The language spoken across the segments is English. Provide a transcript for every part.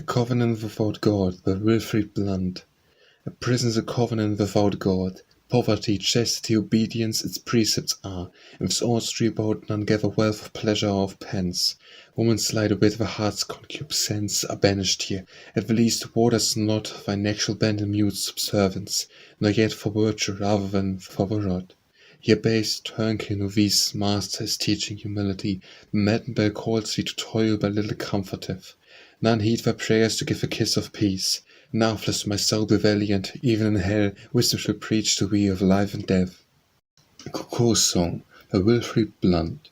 covenant without God by Wilfrid Blunt. A prison's a covenant without God. Poverty, chastity, obedience, its precepts are. And with austerity about none gather wealth of pleasure or of pence. Woman slide away the heart's concupiscence are banished here. At the least waters not thy natural bend in mute subservience, nor yet for virtue rather than for the rod. Here base turnkey novice master is teaching humility. The maddened bell calls thee to toil but little comforteth. None heed thy prayers to give a kiss of peace. Nathless my soul be valiant, even in hell wisdom shall preach to thee of life and death. A Cuckoo Song by Wilfrid Blunt.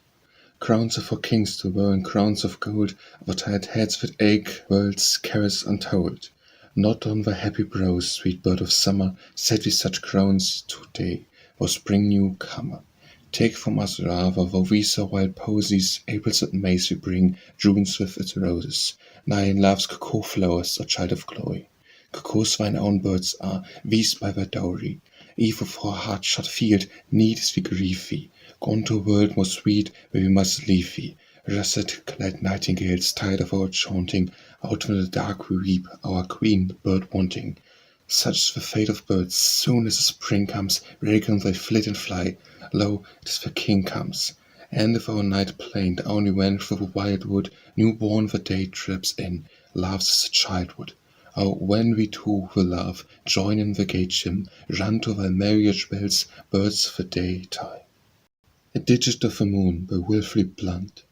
Crowns are for kings to wear, and crowns of gold, our tired heads that ache, world's cares untold. Not on thy happy brows, sweet bird of summer, set we such crowns today, for spring newcomer. Take from us rather, though we so wild posies, Aprils and Mays we bring, Junes with its roses. Nigh in love's cuckoo flowers, a child of glory. Cuckoos thine own birds are, these by thy dowry. Eve of our heart-shut field, need as we grieve thee. Gone to a world more sweet, where we must leave thee. Russet-clad nightingales, tired of our chaunting, out from the dark we weep, our queen, bird wanting. Such the fate of birds, soon as the spring comes, reckon they flit and fly. Lo, it is the king comes. And if our night plained only when through the wild wood, new-born the day trips in, laughs as a child would. Oh, when we too will laugh, join in the gay chim, run to thy marriage bells, birds of the daytime. A Digit of the Moon by Wilfrid Blunt.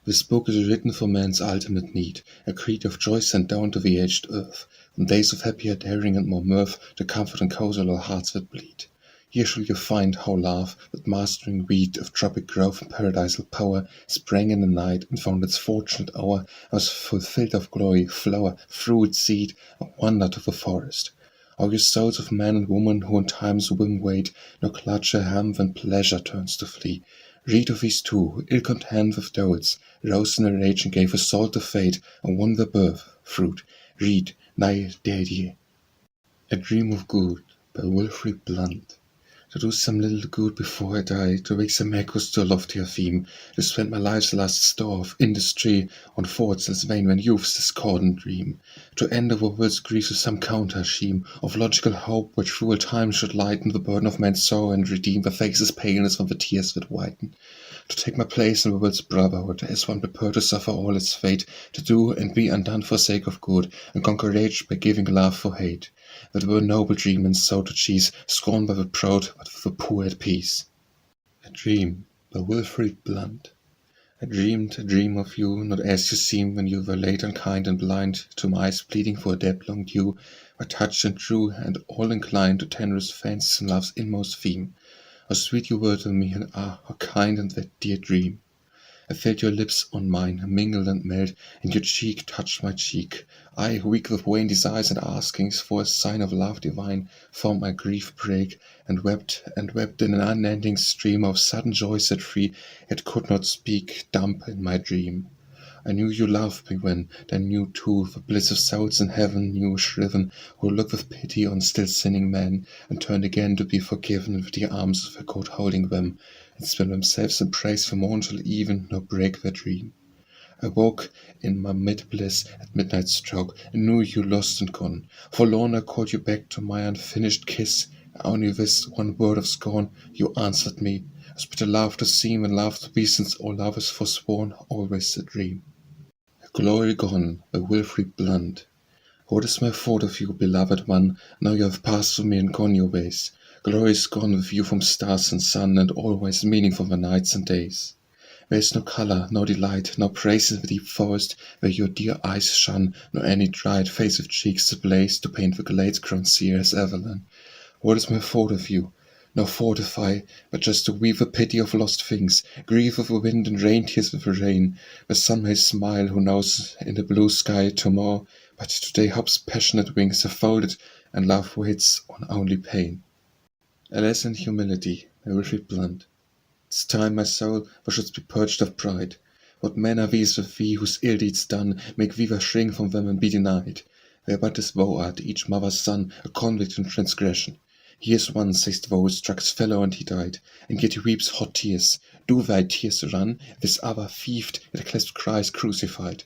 This book is written for man's ultimate need, a creed of joy sent down to the aged earth, from days of happier daring and more mirth, to comfort and console all hearts that bleed. Here shall you find how love, that mastering weed of tropic growth and paradisal power, sprang in the night and found its fortunate hour, and was fulfilled of glory, flower, fruit, seed, and wonder to the forest. O you souls of man and woman, who in time's whim wait, nor clutch a hand when pleasure turns to flee, read of these two, who ill content with doubts, rose in a rage and gave assault to fate, and won their birth, fruit. Read, nay, dare ye. A Dream of Good by Wilfrid Blunt. To do some little good before I die, to wake some echoes to a loftier theme, to spend my life's last store of industry on thoughts as vain when youth's discordant dream, to end over world's griefs with some counter-scheme of logical hope which through all time should lighten the burden of man's sorrow and redeem the face's paleness from the tears that whiten, to take my place in the world's brotherhood as one prepared to suffer all its fate, to do and be undone for sake of good, and conquer rage by giving love for hate. That were a noble dream and so to cheese, scorned by the proud, but for the poor at peace. A Dream by Wilfrid Blunt. I dreamed a dream of you, not as you seemed when you were late, unkind and blind, to my eyes pleading for a debt long due, but touched and true, and all inclined to tenderest fancies and love's inmost theme. How sweet you were to me, and how kind in that dear dream. I felt your lips on mine, mingle and melt, and your cheek touched my cheek. I, weak with vain desires and askings for a sign of love divine, found my grief break, and wept in an unending stream of sudden joy set free, yet could not speak, dumb in my dream. I knew you loved me when, then knew too, the bliss of souls in heaven knew shriven, who looked with pity on still sinning men, and turned again to be forgiven with the arms of a God holding them, and spend themselves in praise for morn till even, nor break their dream. I woke in my mid-bliss at midnight stroke, and knew you lost and gone. Forlorn I called you back to my unfinished kiss, only with one word of scorn you answered me, as bitter love to seem and love to be, since all love is forsworn, always a dream. A Glory Gone by Wilfrid Blunt. What is my thought of you, beloved one, now you have passed from me and gone your ways? Glory is gone with you from stars and sun, and always meaning from the nights and days. There is no colour, no delight, no praise in the deep forest where your dear eyes shone, nor any dried face of cheeks ablaze to paint the glades grown sere as Evelyn. What is my thought of you? No thought have I, but just to weave the pity of lost things, grief of the wind and rain, tears with the rain. The sun may smile, who knows, in the blue sky tomorrow, but today hope's passionate wings are folded, and love waits on only pain. A Lesson in Humility by Wilfrid Blunt. It's time, my soul, thou shouldst be purged of pride. What men are these with thee, whose ill deeds done make thee shrink from them and be denied? Where but as thou art, each mother's son, a convict in transgression. Here's one, say'st thou, struck his fellow and he died, and yet he weeps hot tears. Do thy tears run? This other thieved, yet clasped Christ crucified.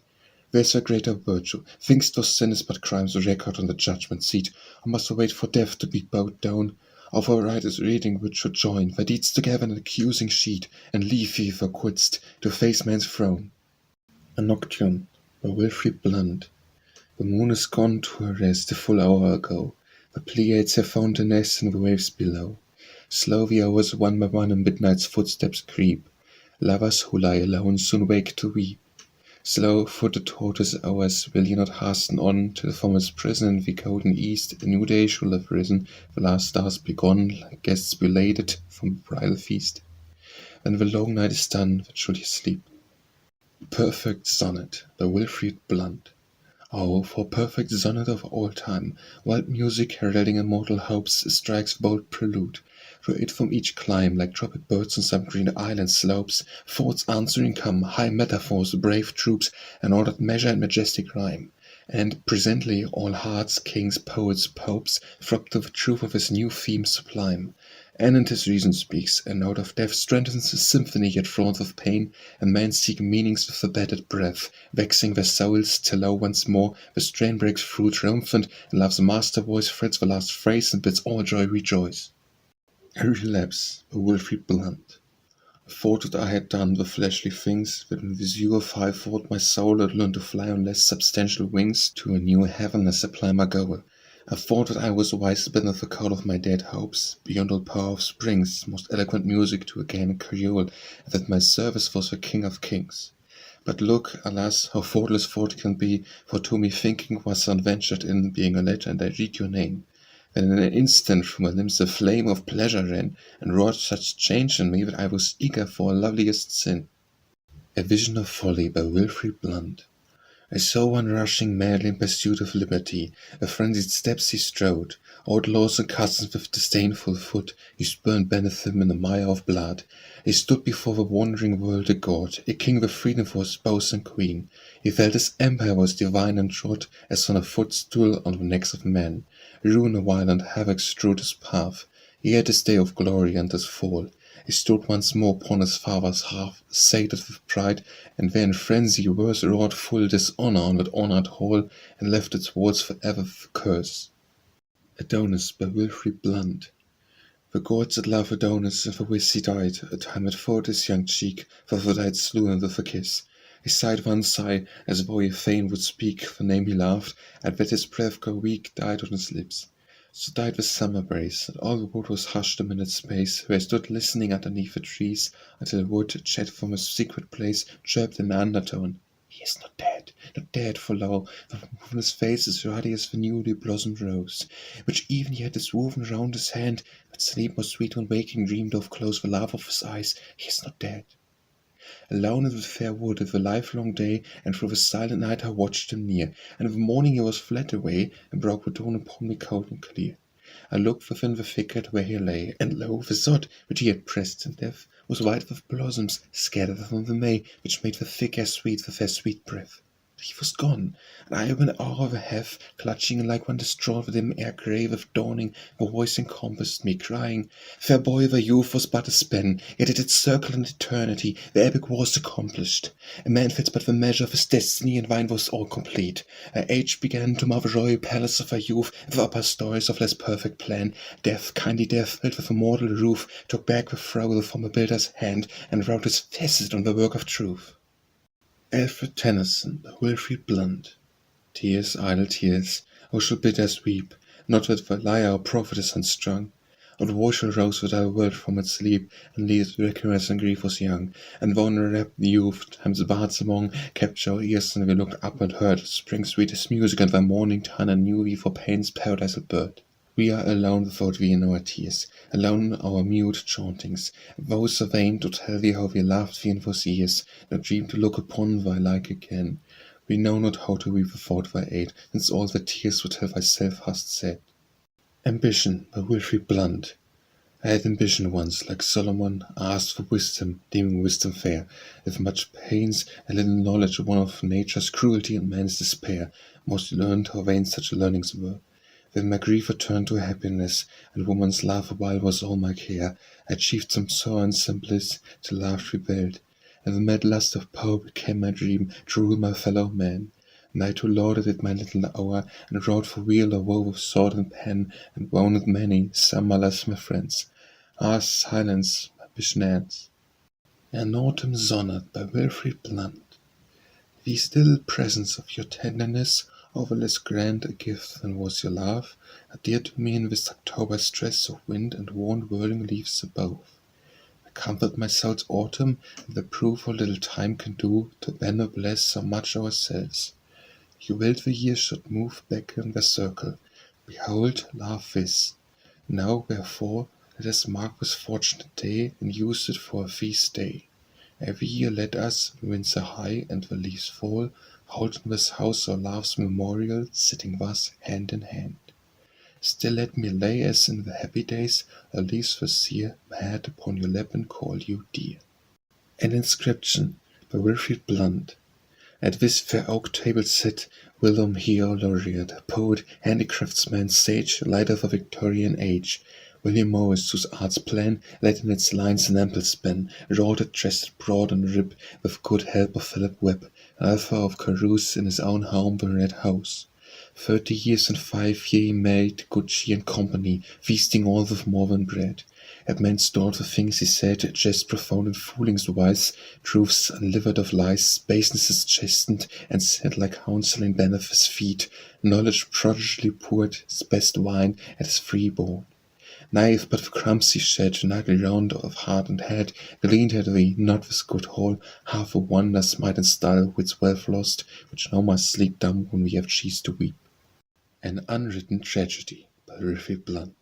Where's a greater virtue? Things those sins but crimes record on the judgment seat. Or must I wait for death to be bowed down? Or for a righteous reading which should join thy deeds together in an accusing sheet, and leave thee thou couldst to face man's throne? A Nocturne by Wilfrid Blunt. The moon is gone to her rest a full hour ago. The Pleiades have found a nest in the waves below. Slow the hours one by one in midnight's footsteps creep. Lovers who lie alone soon wake to weep. Slow-footed tortoise hours, will ye not hasten on, till from its prison in the golden east a new day shall have risen, the last stars be gone, like guests belated from the bridal feast? When the long night is done, then should ye sleep. Perfect Sonnet by Wilfrid Blunt. Oh, for perfect sonnet of all time, wild music heralding immortal hopes strikes bold prelude. Through it from each clime, like tropic birds on some green island slopes, thoughts answering come, high metaphors, brave troops, and ordered measure and majestic rhyme. And presently all hearts, kings, poets, popes, flock to the truth of his new theme sublime. And his reason speaks, and out of death strengthens his symphony yet fraught with pain, and men seek meanings with the bated breath, vexing their souls, till lo once more the strain breaks through triumphant, and love's master voice frets the last phrase and bids all joy rejoice. A Relapse by Wilfrid Blunt. I thought that I had done with fleshly things, but in this view of high thought my soul had learned to fly on less substantial wings to a new heaven as supply my goal. I thought that I was wise beneath the call of my dead hopes, beyond all power of springs, most eloquent music to again cajole, and that my service was the King of Kings. But look, alas, how thoughtless thought can be, for to me thinking was unventured in, being a letter, and I read your name. Then in an instant from my limbs a flame of pleasure ran, and wrought such change in me that I was eager for a loveliest sin. A Vision of Folly by Wilfrid Blunt. I saw one rushing madly in pursuit of liberty. A frenzied steps he strode. Outlaws and cousins with disdainful foot, he spurned beneath him in a mire of blood. He stood before the wandering world a god, a king with freedom for his spouse and queen. He felt his empire was divine and trod, as on a footstool on the necks of men. Ruin a violent havoc strewed his path. He had his day of glory and his fall. He stood once more upon his father's hearth, sated with pride, and there in frenzy worse wrought full dishonor on that honored hall, and left its walls forever with curse. Adonis by Wilfrid Blunt. The gods that love Adonis, and for which he died, a time had fought his young cheek, for that I had slew him with a kiss. He sighed one sigh, as though he fain would speak the name he loved, and that his breath grow weak died on his lips. So died the summer breeze, and all the wood was hushed a minute's space, where I stood listening underneath the trees, until a wood, chat from a secret place, chirped in an undertone. He is not dead, for lo, from his face is ruddy as the newly blossomed rose, which even yet is woven round his hand, but sleep was sweet when waking dreamed of close the love of his eyes. He is not dead. Alone in the fair wood of the livelong day, and through the silent night I watched him near, and in the morning he was fled away, and broke the dawn upon me cold and clear. I looked within the thicket where he lay, and lo, the sod, which he had pressed in death, was white with blossoms, scattered from the May, which made the thick air sweet with their sweet breath. He was gone, and I in awe of a half, clutching like one distraught within ere grave of dawning, a voice encompassed me, crying, Fair boy, the youth was but a span, yet it had circled in eternity, the epic was accomplished. A man fits but the measure of his destiny, and thine was all complete. Our age began to mar the royal palace of our youth, with upper stories of less perfect plan. Death, kindly death, built with a mortal roof, took back the thrall from a builder's hand, and wrote his facet on the work of truth. Alfred Tennyson by Wilfrid Blunt. Tears, idle tears, who shall bid us weep? Not that the lyre or prophet is unstrung. Not war shall rouse the dull world from its sleep, and lead it recurrence and grief was young. And vulnerable youth, time's bards among, kept our ears, and we looked up and heard spring sweetest music, and thy morning time and knew we for pain's paradisal bird. We are alone without thee in our tears, alone in our mute chauntings. Vows are vain to tell thee how we loved thee in those years, nor dream to look upon thy like again. We know not how to weep without thy aid, since all the tears would have thyself hast said. Ambition by Wilfrid Blunt. I had ambition once, like Solomon, asked for wisdom, deeming wisdom fair. With much pains and little knowledge one of nature's cruelty and man's despair, most learned how vain such learnings were. Then my grief returned to happiness, and woman's love awhile was all my care. I achieved some sorrow and some bliss, till love rebelled, and the mad lust of power became my dream, to rule my fellow man. and I too lauded it my little hour, and wrote for weal or woe with sword and pen, and wounded many, some alas my friends. Ah, silence, my vision ends. An Autumn Sonnet by Wilfrid Blunt. The still presence of your tenderness, over less grand a gift than was your love, are dear to me in this October stress of wind and worn whirling leaves above. I comfort my soul's autumn, and the proof what little time can do to then or bless so much ourselves. You willed the years should move back in their circle. Behold, love this. Now, wherefore, let us mark this fortunate day, and use it for a feast day. Every year let us, when winds are high and the leaves fall, hold in this house our love's memorial, sitting thus hand in hand. Still let me lay, as in the happy days, a leaves for seer, my head upon your lap and call you dear. An Inscription by Wilfrid Blunt. At this fair oak table sit William Hero Laureate, poet, handicraftsman, sage, light of a Victorian age. William Morris, whose art's plan let in its lines an ample span, wrought it, chested broad and rib, with good help of Philip Webb, author of Carouse in his own home, the Red House. 30 years and 5 ye made good cheer and company, feasting all with more than bread. At men's stored the things he said, jest profound and foolings wise, truths unlivered of lies, basenesses chastened, and set like counselling beneath his feet, knowledge prodigally poured, his best wine at his free board. Knife but for crumbs he shed, nightly round of heart and head, gleaned at thee, not with good whole, half a wonder's might and style, wits wealth lost, which now must sleep dumb when we have ceased to weep. An Unwritten Tragedy by Wilfrid Blunt.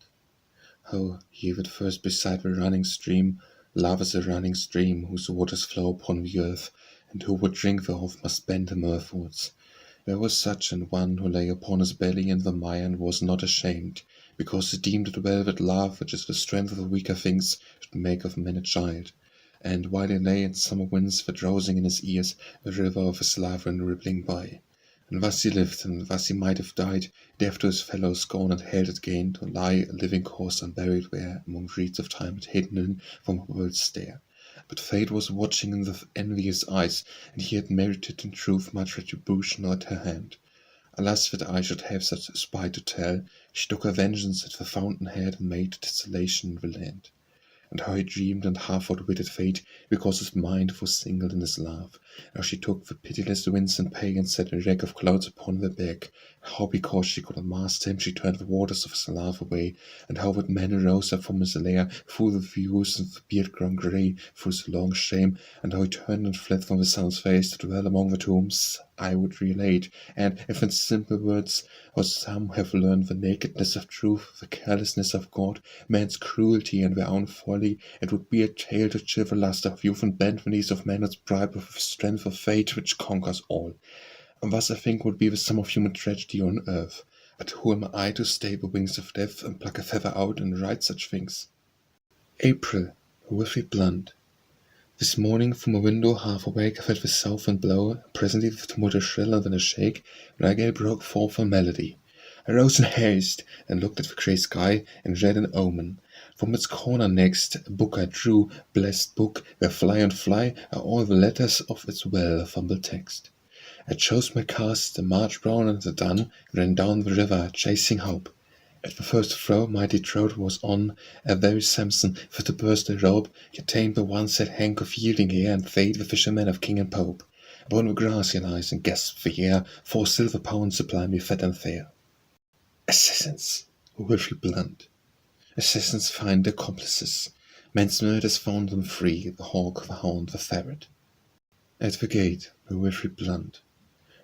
Oh, he that first beside the running stream, love is a running stream, whose waters flow upon the earth, and who would drink thereof must bend him earthwards. There was such an one who lay upon his belly in the mire and was not ashamed, because he deemed it well that love, which is the strength of the weaker things, should make of man a child. And while he lay in summer winds were drowsing in his ears, the river of his love ran rippling by. And thus he lived, and thus he might have died, deaf to his fellows' scorn and held it gain, to lie a living corse unburied where, among reeds of time and hidden in from a world's stare. But fate was watching in the envious eyes, and he had merited in truth much retribution at her hand. Alas, that I should have such a spite to tell, she took her vengeance at the fountainhead and made desolation in the land. And how he dreamed and half outwitted fate, because his mind was singled in his love. How she took the pitiless winds and pay and set a wreck of clouds upon their back. How because she could not master him, she turned the waters of his love away. And how that man arose up from his lair, through the views and the beard grown grey, through his long shame. And how he turned and fled from the sun's face to dwell among the tombs, I would relate. And if in simple words, or some have learned the nakedness of truth, the carelessness of God, man's cruelty and their own folly, it would be a tale to chill the lust of youth and bend the knees of manhood's pride with the strength of fate which conquers all. And thus I think would be the sum of human tragedy on earth. But who am I to stay the wings of death and pluck a feather out and write such things? April, by Wilfrid Blunt. This morning from a window half awake I felt the south wind blow, and presently the tumult a shrill and then a shake, when I gave broke forth a melody. I rose in haste, and looked at the grey sky, and read an omen. From its corner next, a book I drew, blessed book, where fly on fly are all the letters of its well-fumbled text. I chose my cast, the March brown and the dun, and ran down the river, chasing hope. At the first throw, mighty trout was on, a very Samson, fit to burst a rope, yet tamed the one sad hank of yielding air, and fade the fishermen of king and pope. Upon the grass he lies, and gasps the air, 4 silver pounds supply me fat and fair. Assassins, Wilfrid Blunt. Assassins find accomplices. Men's murders found them free, the hawk, the hound, the ferret. At the gate, by Wilfrid Blunt.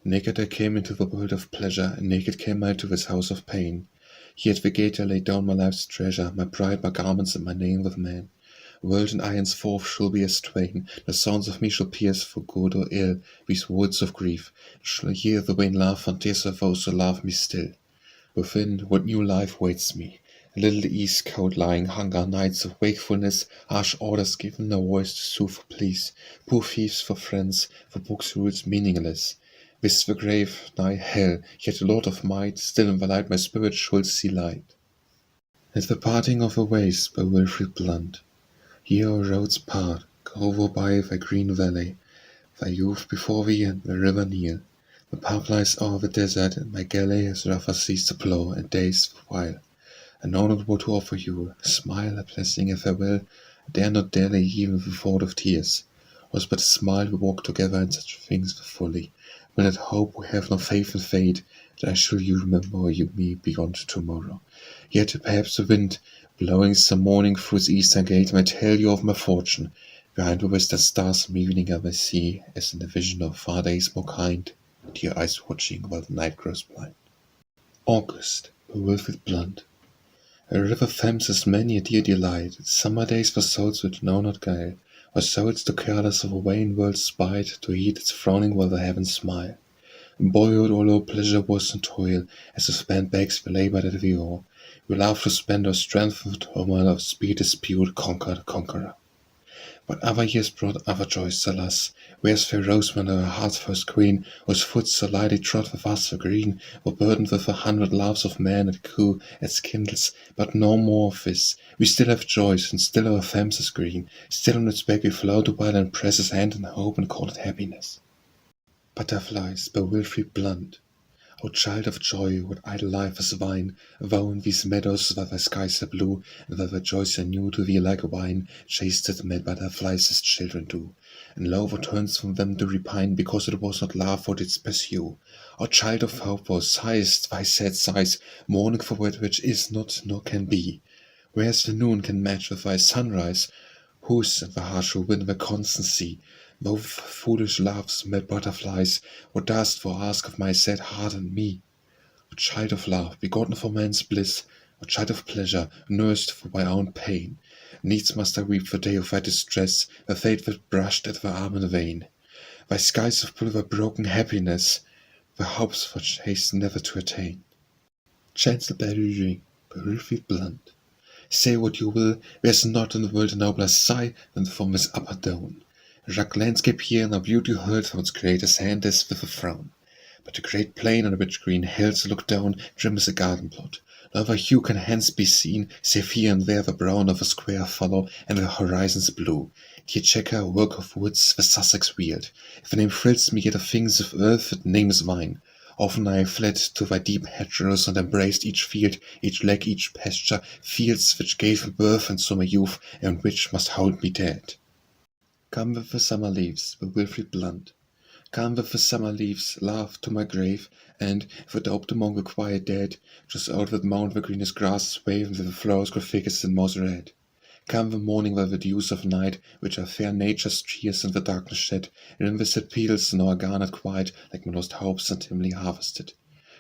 Naked I came into the world of pleasure, and naked came I to this house of pain. Here at the gate I laid down my life's treasure, my pride, my garments, and my name with man. World and I henceforth shall be as twain, the sounds of me shall pierce for good or ill these woods of grief, and shall hear the vain laugh and tears of those who love me still. Within, what new life waits me? A little ease, cold lying, hunger, nights of wakefulness, harsh orders given, no voice to sue for pleas, poor thieves for friends, for books' rules meaningless. This the grave, nigh hell, yet Lord of might, still in the light my spirit shall see light. At the parting of the ways, by Wilfrid Blunt. Here our roads part, go over by thy green valley, thy youth before thee and the river near. The path lies o'er the desert, and my galley has rather ceased to plough, and days for a while. I know not what to offer you, a smile, a blessing, a farewell. I dare not dally even with the thought of tears. Was but a smile we walk together, and such things were folly. Will not hope we have no faith in fate, that I shall you remember or you me beyond tomorrow. Yet perhaps the wind, blowing some morning through its eastern gate, may tell you of my fortune. Behind the western stars some evening I may see, as in the vision of far days more kind, with your eyes watching while the night grows blind. August, by Wilfrid Blunt. A river Thames has many a dear delight, summer days for souls which know not guile, or souls too careless of a vain world's spite, to heed its frowning while the heavens smile. In boyhood all our pleasure was in toil, as the spent bags we laboured at the oar. We loved to spend our strength with turmoil of speed dispute, conquer the conqueror. But other years brought other joys, alas! Where's fair Rosamond, our heart's first queen, whose foot so lightly trod the vaster green, or burdened with 100 loves of men at coo, at kindles, but no more of this. We still have joys, and still our Thames is green, still on its back we float awhile and press his hand in hope and call it happiness. Butterflies, by Wilfrid Blunt. O child of joy, what idle life is thine! Thou in these meadows where thy skies are blue, and where thy joys are new to thee like wine, chased mad butterflies as children do. And love returns from them to repine, because it was not love thou didst pursue. O child of hope, thou sighest thy sad sighs, mourning for that which is not nor can be. Where's the noon can match with thy sunrise? Whose and the heart shall win thy constancy? Thou foolish loves, mad butterflies, what dost thou ask of my sad heart and me? O child of love, begotten for man's bliss, O child of pleasure, nursed for my own pain, needs must I weep the day of thy distress, the fate that brushed at thy arm in vain. Thy skies of blue were broken happiness, the hopes thou chased never to attain. Chanclebury Ring, by Wilfrid Blunt. Say what you will, there's not in the world a nobler sight than from this upper down. A rugged landscape here, now beauty hurled from its creator's hand is with a frown. But the great plain on which green hills look down trim is a garden plot. No other hue can hence be seen, save here and there the brown of a square fallow and the horizon's blue. Here checker, a work of woods, the Sussex weird. If the name thrills me, yet of things of earth, that name is mine. Often I have fled to thy deep hedgerows and embraced each field, each lake, each pasture, fields which gave me birth and so my youth, and which must hold me dead. Come with the summer leaves, by Wilfrid Blunt. Come with the summer leaves, love, to my grave, and, if adopted among the quiet dead, just out that mount where greenest grasses wave, and where the flowers grow thickest and most red. Come the morning where the dews of night, which are fair nature's tears in the darkness shed, and in the sad petals now are garnered quite, like my lost hopes and dimly harvested.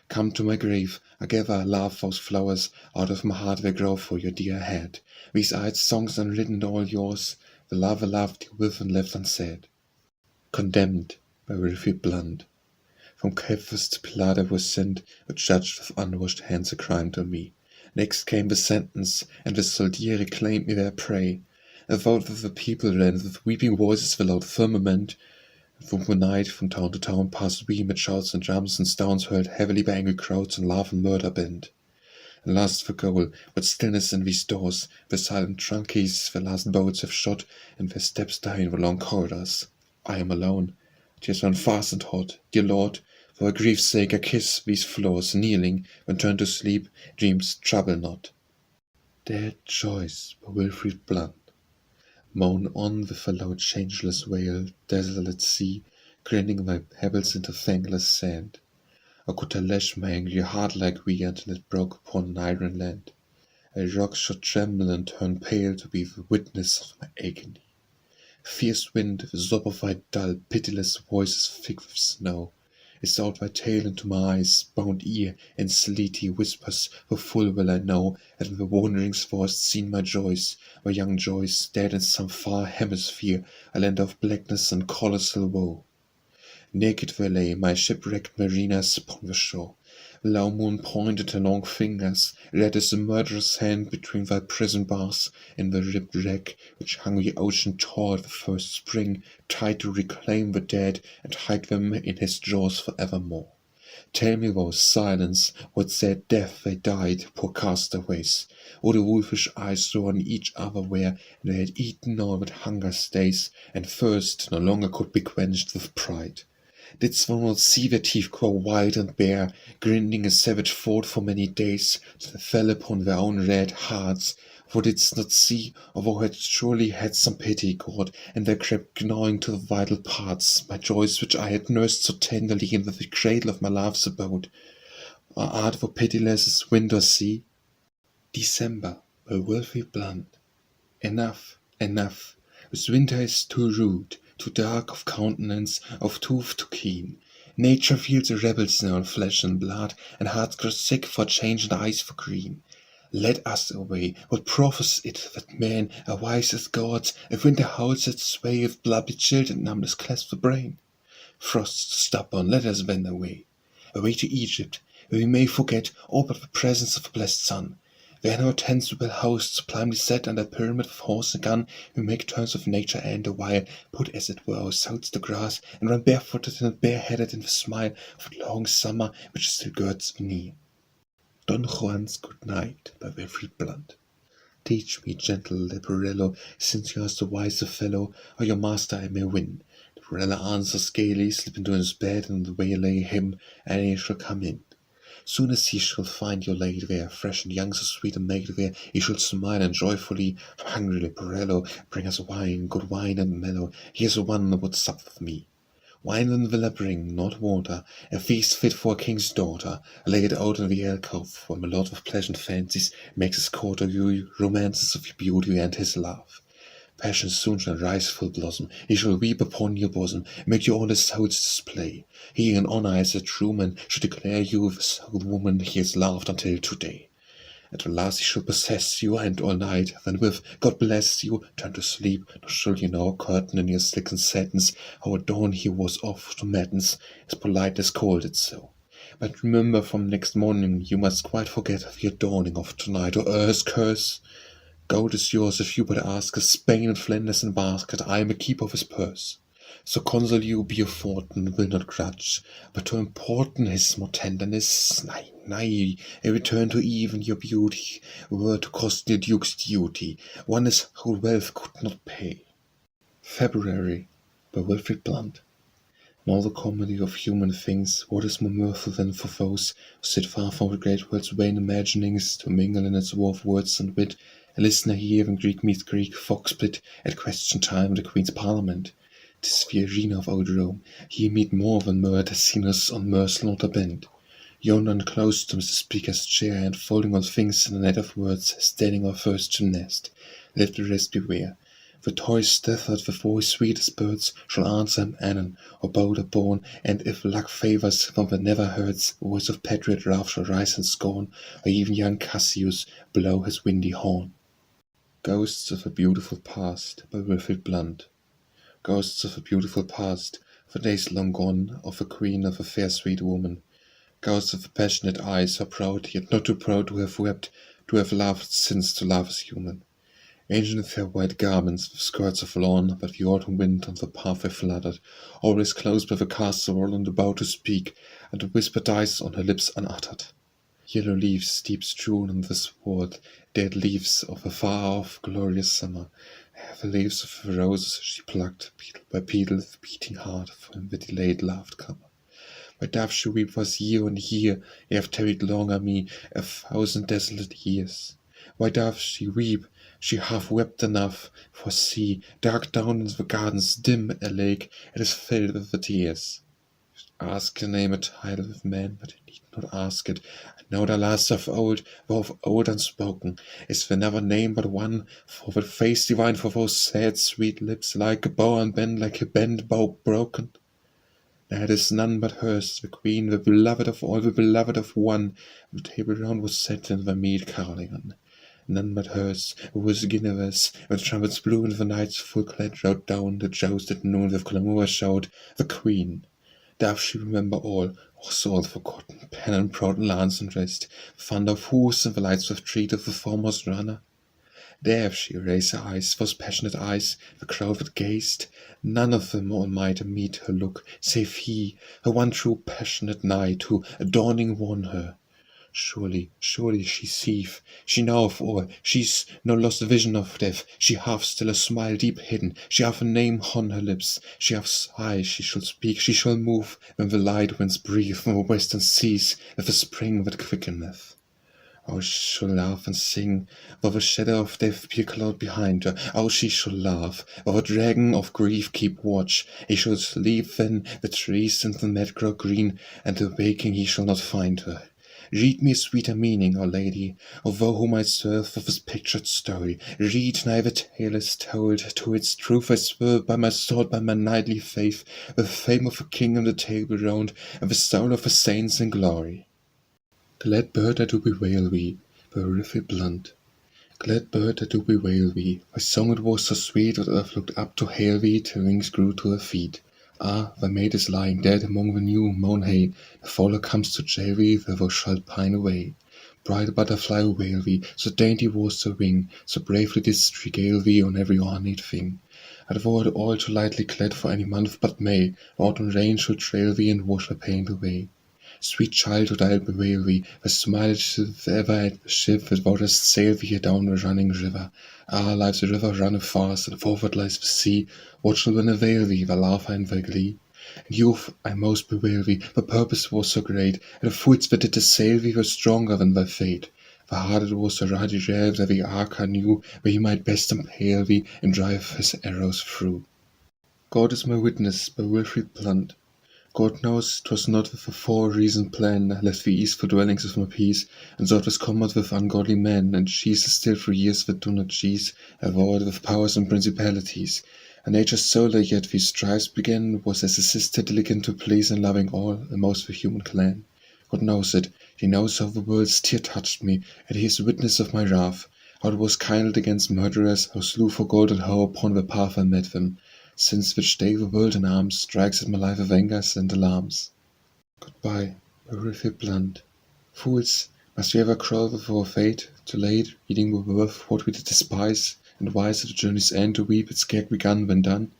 Come to my grave, I gather, love, those flowers, out of my heart they grow for your dear head. These are its songs unwritten, all yours, the love I loved you with and left unsaid. Condemned, by Wilfrid Blunt. From Caiaphas to Pilate I was sent, who judged with unwashed hands a crime to me. Next came the sentence, and the soldieri claimed me their prey. A vote of the people ran with weeping voices the loud firmament, and from the night, from town to town, passed we amid shouts and drums and stones hurled heavily by angry crowds and love and murder bent. And last the goal, what stillness in these doors, the silent trunkies, the last boats have shot, and their steps die in the long corridors. I am alone. Tears run fast and hot. Dear Lord, for grief's sake I kiss these floors, kneeling, when turned to sleep, dreams trouble not. Dead joys, by Wilfrid Blunt. Moan on with a loud changeless wail, desolate sea, grinning thy pebbles into thankless sand. Or could I lash my angry heart like we until it broke upon an iron land? A rock should tremble and turn pale to be the witness of my agony. Fierce wind, the sob of thy dull, pitiless voices thick with snow, is out thy tale into my eyes, bound ear, in sleety whispers, for full well I know, that in the wanderings thou hast seen my joys, my young joys, dead in some far hemisphere, a land of blackness and colossal woe. Naked there lay my shipwrecked mariners upon the shore. The low moon pointed her long fingers, red as a murderous hand between thy prison bars, in the ribbed wreck which hung the ocean tore at the first spring, tried to reclaim the dead and hide them in his jaws for evermore. Tell me, thou silence, what sad death they died, poor castaways. Or the wolfish eyes saw on each other where they had eaten all that hunger stays, and thirst no longer could be quenched with pride. Didst thou not see their teeth grow wild and bare, grinding a savage thought for many days, that fell upon their own red hearts? Thou didst not see, or thou hadst surely had some pity, God, and there crept gnawing to the vital parts, my joys which I had nursed so tenderly in the cradle of my love's abode. Or art thou pitiless as wind or sea? December, by Wilfrid Blunt. Enough, enough, this winter is too rude, too dark of countenance, of tooth too keen. Nature feels a rebels now in flesh and blood, and hearts grow sick for change and eyes for green. Let us away, what profits it that men are wise as gods, if winter holds its sway, if blood be chilled and numbness clasp the brain? Frost stubborn, let us wend away, away to Egypt, where we may forget all but the presence of the blessed sun. There in our tents will hosts sublimely set under pyramid of horse and gun, we make terms with nature and a while put as it were our souls to grass, and run barefooted and bareheaded in the smile of the long summer which still girds the knee. Don Juan's Good Night, by Wilfrid Blunt. Teach me, gentle Leporello, since you are so wise a fellow, how your master I may win. Leporello answers gaily, slip into his bed, and waylay him, and he shall come in. Soon as he shall find you laid there, fresh and young, so sweet a maid there, he shall smile and joyfully, hungry Leporello, bring us wine, good wine and mellow, here's one that would sup with me. Wine then will I bring, not water, a feast fit for a king's daughter. Lay it out in the alcove, where my lord with pleasant fancies makes his court of you, romances of your beauty and his love. Passion soon shall rise full blossom, he shall weep upon your bosom, make you all his soul's display. He in honour as a true man should declare you the sole woman he has loved until today. At the last he shall possess you, and all night, then with God bless you, turn to sleep, nor shall you know, curtain in your silken satins, how at dawn he was off to matins, his politeness called it so. But remember, from next morning you must quite forget the adorning of tonight, or earth's curse. Gold is yours if you but ask us, Spain and Flanders and basket, I am a keeper of his purse. So console you, be a fortune, will not grudge, but to importun his more tenderness, nay, a return to even your beauty, were to cost the duke's duty, one his whole wealth could not pay. February, by Wilfrid Blunt. In all the comedy of human things, what is more mirthful than for foes who sit far from the great world's vain imaginings, to mingle in its war of words and wit, a listener here when Greek meets Greek, fox split at question time the Queen's Parliament. 'Tis the arena of old Rome, here meet more than murder sinners on merciless bent. Yonder unclosed to the speaker's chair, and folding all things in a net of words, standing our first gymnast. Let the rest beware. The toys tethered with voice sweet as birds shall answer him anon, or bolder born, and if luck favours, from the never heard's voice of patriot wrath shall rise in scorn, or even young Cassius blow his windy horn. Ghosts of a Beautiful Past, by Wilfrid Blunt. Ghosts of a beautiful past, for days long gone, of a queen, of a fair sweet woman. Ghosts of passionate eyes, so proud, yet not too proud to have wept, to have loved, since to love is human. Ancient fair white garments, with skirts of lawn, but the autumn wind on the pathway fluttered, always close by the castle and about to speak, and the whisper dies on her lips unuttered. Yellow leaves deep strewn on the sward, dead leaves of a far-off glorious summer, the leaves of the roses she plucked, petal by petal, with beating heart, from the delayed loved comer. Why doth she weep was year on year, ye have tarried longer me, 1,000 desolate years? Why doth she weep? She half wept enough, for see, dark down in the gardens dim a lake, it is filled with the tears. Ask your name a title with men, but you need not ask it. I know the last of old, though of old unspoken, is there never name but one, for the face divine, for those sad sweet lips, like a bow unbent, like a bent bow broken. That is none but hers, the queen, the beloved of all, the beloved of one. The table round was set in the mead carlion. None but hers, who was Guinevere's, with trumpets blew and the knights full clad rode down the joust at noon with clamour showed, the queen. Doth she remember all, or soul forgotten, pen and proud lance and rest, thunder of hoofs and the lights with treat of the foremost runner? Dare she raise her eyes, those passionate eyes, the crowd that gazed? None of them all might meet her look, save he, her one true passionate knight, who, adorning, won her. Surely, surely she's thief, she now of all, she's no lost vision of death, she hath still a smile deep hidden, she hath a name on her lips, she hath eyes, she shall speak, she shall move, when the light winds breathe from the western seas, with a spring that quickeneth. Oh, she shall laugh and sing, though the shadow of death be a cloud behind her. Oh, she shall laugh, though the dragon of grief keep watch. He shall sleep then, the trees and the mead grow green, and waking he shall not find her. Read me a sweeter meaning, O lady, of thou whom I serve with this pictured story. Read now the tale is told, to its truth I swear by my sword, by my knightly faith, the fame of a king on the table round, and the soul of the saints in glory. Glad bird I do bewail thee, Bereft blunt. Glad bird I do bewail thee, my song it was so sweet that earth looked up to hail thee till wings grew to her feet. Ah, thy mate is lying dead among the new mown hay, the fowler comes to jail thee, where thou shalt pine away. Bright butterfly wail thee, so dainty was the wing, so bravely didst regale thee on every ornate thing. And thou art all too lightly clad for any month but May, the autumn rain shall trail thee and wash thy pain away. Sweet childhood, I'll bewail thee, the smilest ever at the ship that thou dost sail thee down the running river. Ah, life's river runneth fast, and forward lies the sea. What shall then avail thee, the laughter and the glee? In youth I most bewail thee, the purpose was so great, and the foots that did assail thee were stronger than thy fate. The heart it was so ruddy red that the Archer knew where he might best impale thee and drive his arrows through. God is my witness, by Wilfrid blunt. God knows 'twas not with a fore-reasoned plan I left the easeful dwellings of my peace, and sought this combat with ungodly men, and cheeses still for years that do not cheese, I warred with powers and principalities. A nature solar yet these strifes began, was as a sister diligent to please and loving all, and most the human clan. God knows it, he knows how the world's tear touched me, and he is witness of my wrath, how it was kindled against murderers, how slew for gold and how upon the path I met them. Since which day the world in arms strikes at my life with angers and alarms. Goodbye, Bereft blunt. Fools, must we ever crawl before fate, too late, reading with worth what we did despise, and wise at the journey's end to weep its scarce begun when done?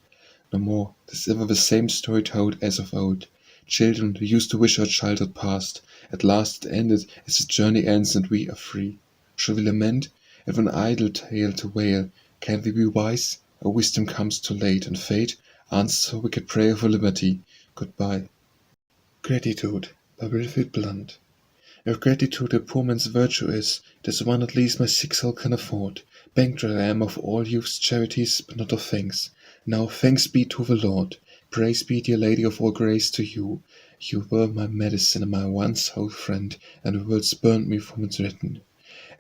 No more, 'tis ever the same story told as of old. Children who used to wish our childhood past, at last it ended as the journey ends and we are free. Shall we lament? If an idle tale to wail, can we be wise? Our wisdom comes too late, and fate answers our wicked prayer for liberty. Goodbye. Gratitude, by Wilfrid blunt. If gratitude a poor man's virtue is, 'tis one at least my sick soul can afford. Bankrupt I am of all youth's charities, but not of thanks. Now thanks be to the Lord. Praise be, dear Lady of all grace, to you. You were my medicine and my one sole friend, and the world spurned me from its written.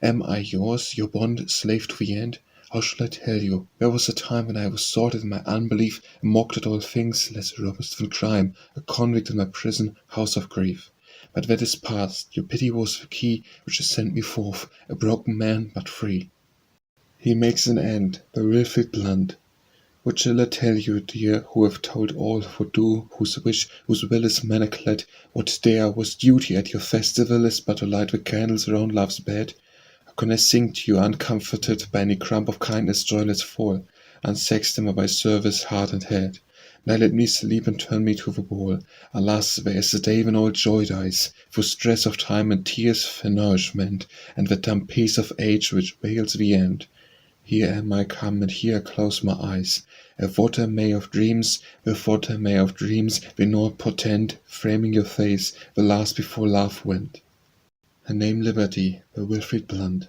Am I yours, your bond, slave to the end? How shall I tell you? There was a time when I was sordid in my unbelief, and mocked at all things less robust than crime, a convict in my prison, house of grief. But that is past. Your pity was the key which has sent me forth, a broken man, but free. He makes an end, by Wilfrid blunt. What shall I tell you, dear, who have told all, what do, whose wish, whose will is manna clad, what dare, was duty at your festival is but to light the candles around love's bed? How can I sing to you, uncomforted by any crumb of kindness joyless fall, unsexed am I by service, heart and head? Now let me sleep and turn me to the wall. Alas, there is a day when all joy dies, through stress of time and tears for nourishment, and the dumb peace of age which veils the end. Here am I come, and here I close my eyes. If what I may of dreams, with what I may of dreams, be naught portend, framing your face, the last before love went. Her name Liberty, by Wilfrid blunt.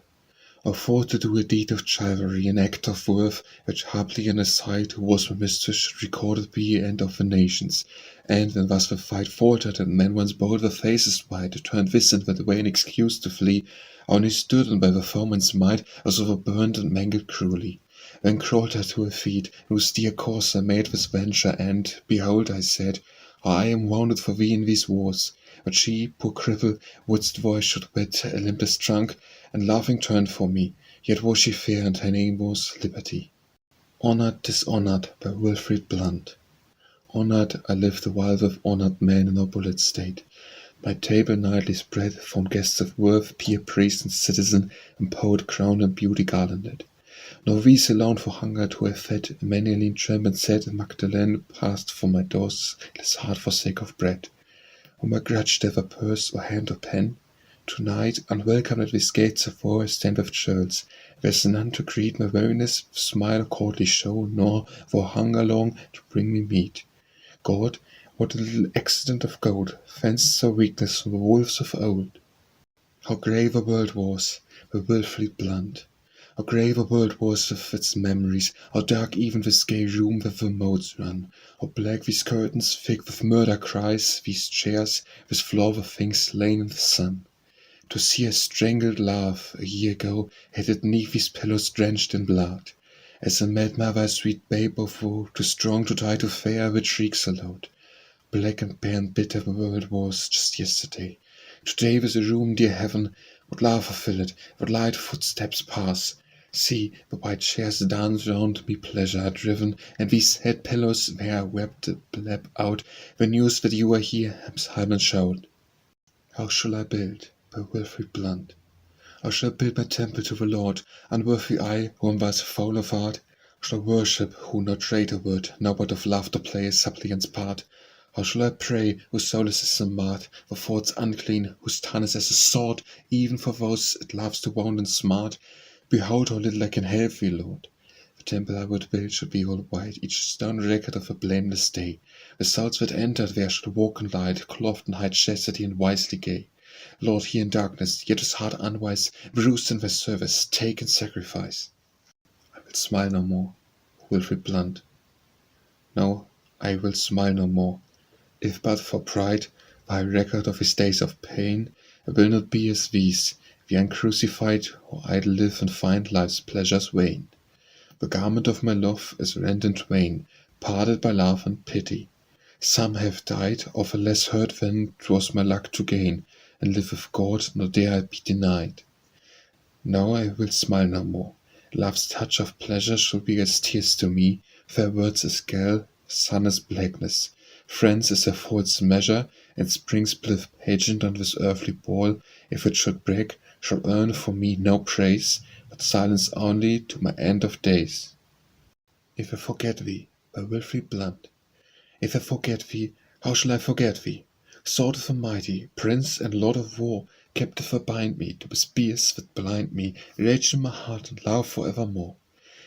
Or for to do a deed of chivalry, an act of worth, which haply in a sight who was my mistress should recorded be and of the nations. And when thus the fight faltered, and men once bold their faces white, turned this and that way an excuse to flee, only stood and by the foeman's might, as overburned and mangled cruelly. Then crawled I to her feet, and whose dear courser made this venture, and, behold, I said, I am wounded for thee in these wars. But she, poor cripple, wouldst voice should wet a limpless trunk, and laughing turned for me, yet was she fair, and her name was Liberty. Honoured, dishonoured, by Wilfrid blunt. Honoured, I live the while with honoured men in opulent state. My table nightly spread, found guests of worth, peer, priest, and citizen, and poet crowned and beauty garlanded. Nor these alone for hunger to have fed, Emmanueline tramp and said, and Magdalene passed for my door's less heart for sake of bread. Whom I grudged ever purse or hand or pen, To-night, unwelcome at these gates of war, I stand with churls. There's none to greet my weariness with smile or courtly show, nor for hunger long to bring me meat. God, what a little accident of gold fenced our weakness from the wolves of old. How grave a world was, the Wilfrid blunt. How grave a world was with its memories, how dark even this gay room where the motes run, how black these curtains thick with murder cries, these chairs, this floor of things slain in the sun. To see a strangled love a year ago had it 'neath these pillows drenched in blood. As a mad mother, a sweet babe of woe, too strong to die to fair, which shrieks aloud. Black and bare and bitter the world was just yesterday. Today with a room, dear heaven, what laughter fill it, what light footsteps pass. See, the white chairs dance round me, pleasure driven, and these sad pillows where I wept a blab out, the news that you are here, Simon showed. How shall I build, by Wilfrid blunt? How shall I build my temple to the Lord, unworthy I, who am thus foul of art? Shall I worship, who no traitor word, now but of laughter play a suppliant's part? How shall I pray, whose soul is as a mart, for thoughts unclean, whose tongue is as a sword, even for those it loves to wound and smart? Behold how little I can help thee, Lord. The temple I would build should be all white, each stone record of a blameless day. The souls that entered there should walk in light, clothed in high chastity and wisely gay. Lord, here in darkness, yet his heart unwise, bruised in thy service, take and sacrifice. I will smile no more, Wilfrid blunt. No, I will smile no more. If but for pride, by record of his days of pain, I will not be as these, the uncrucified, who idle live and find life's pleasures vain. The garment of my love is rent in twain, parted by love and pity. Some have died of a less hurt than 'twas my luck to gain, and live with God, nor dare I be denied. Now I will smile no more. Love's touch of pleasure shall be as tears to me, fair words as gall, sun as blackness. Friends is a false measure, and spring's blithe pageant on this earthly ball, if it should break, shall earn for me no praise, but silence only to my end of days. If I forget thee, by Wilfrid blunt. If I forget thee, how shall I forget thee? Sword of the mighty, prince and lord of war, captive bind me to the spears that blind me, rage in my heart and love for evermore.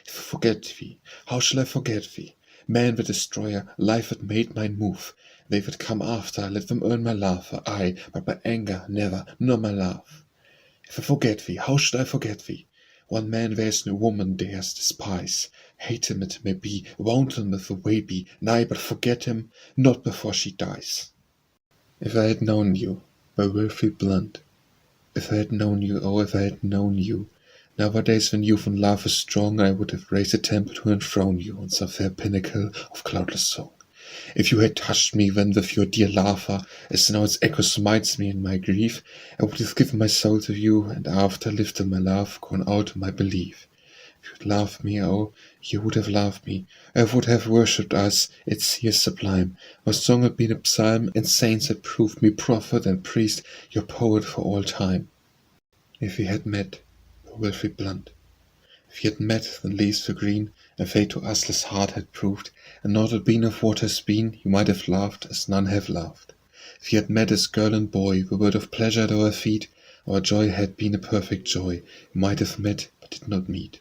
If I forget thee, how shall I forget thee? Man the destroyer, life that made mine move. They that come after, let them earn my love, I, but my anger never, nor my love. If I forget thee, how should I forget thee? One man there's no woman dares despise. Hate him it may be, wound him if the way be, nay, but forget him, not before she dies. If I had known you, by Wilfrid blunt. If I had known you, oh, if I had known you. Nowadays when youth and love is strong, I would have raised a temple to enthrone you on some fair pinnacle of cloudless song. If you had touched me then with your dear laughter, as now its echo smites me in my grief, I would have given my soul to you, and after lived in my love, gone out in my belief. If you had loved me, oh, you would have loved me, I would have worshipped us, its tears sublime. Our song had been a psalm, and saints had proved me prophet and priest, your poet for all time. If we had met, Wilfrid blunt. If ye had met, then leaves were green, and fate to us less hard had proved, and not had been of what has been, you might have laughed as none have laughed. If ye had met as girl and boy, the word of pleasure at our feet, our joy had been a perfect joy, you might have met, but did not meet.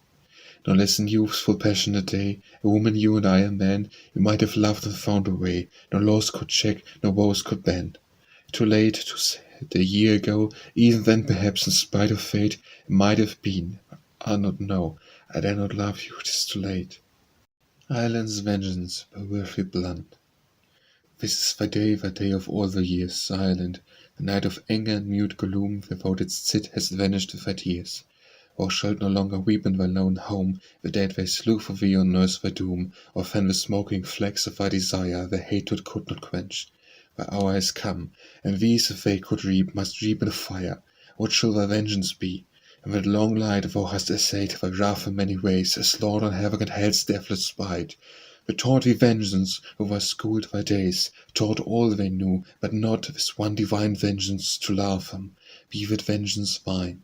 No less in youth's full passionate day, a woman you and I a man, you might have loved and found a way, no laws could check, no woes could ban. Too late to say it a year ago, even then perhaps in spite of fate, it might have been, but I not know, I dare not love you, 'tis too late. Island's Vengeance, by Wilfrid blunt. This is the day of all the years, silent, the night of anger and mute gloom, without its cit has vanished with thy tears. Thou shalt no longer weep in thy lone home, the dead they slew for thee or nurse thy doom, or fan the smoking flags of thy desire, the hatred could not quench. Thy hour is come, and these, if they could reap, must reap in fire. What shall thy vengeance be? In that long light thou hast essayed thy wrath in many ways, as Lord on havoc and hell's deathless spite. But taught thee vengeance, who thou schooled thy days, taught all they knew, but not this one divine vengeance to love them. Be that vengeance mine.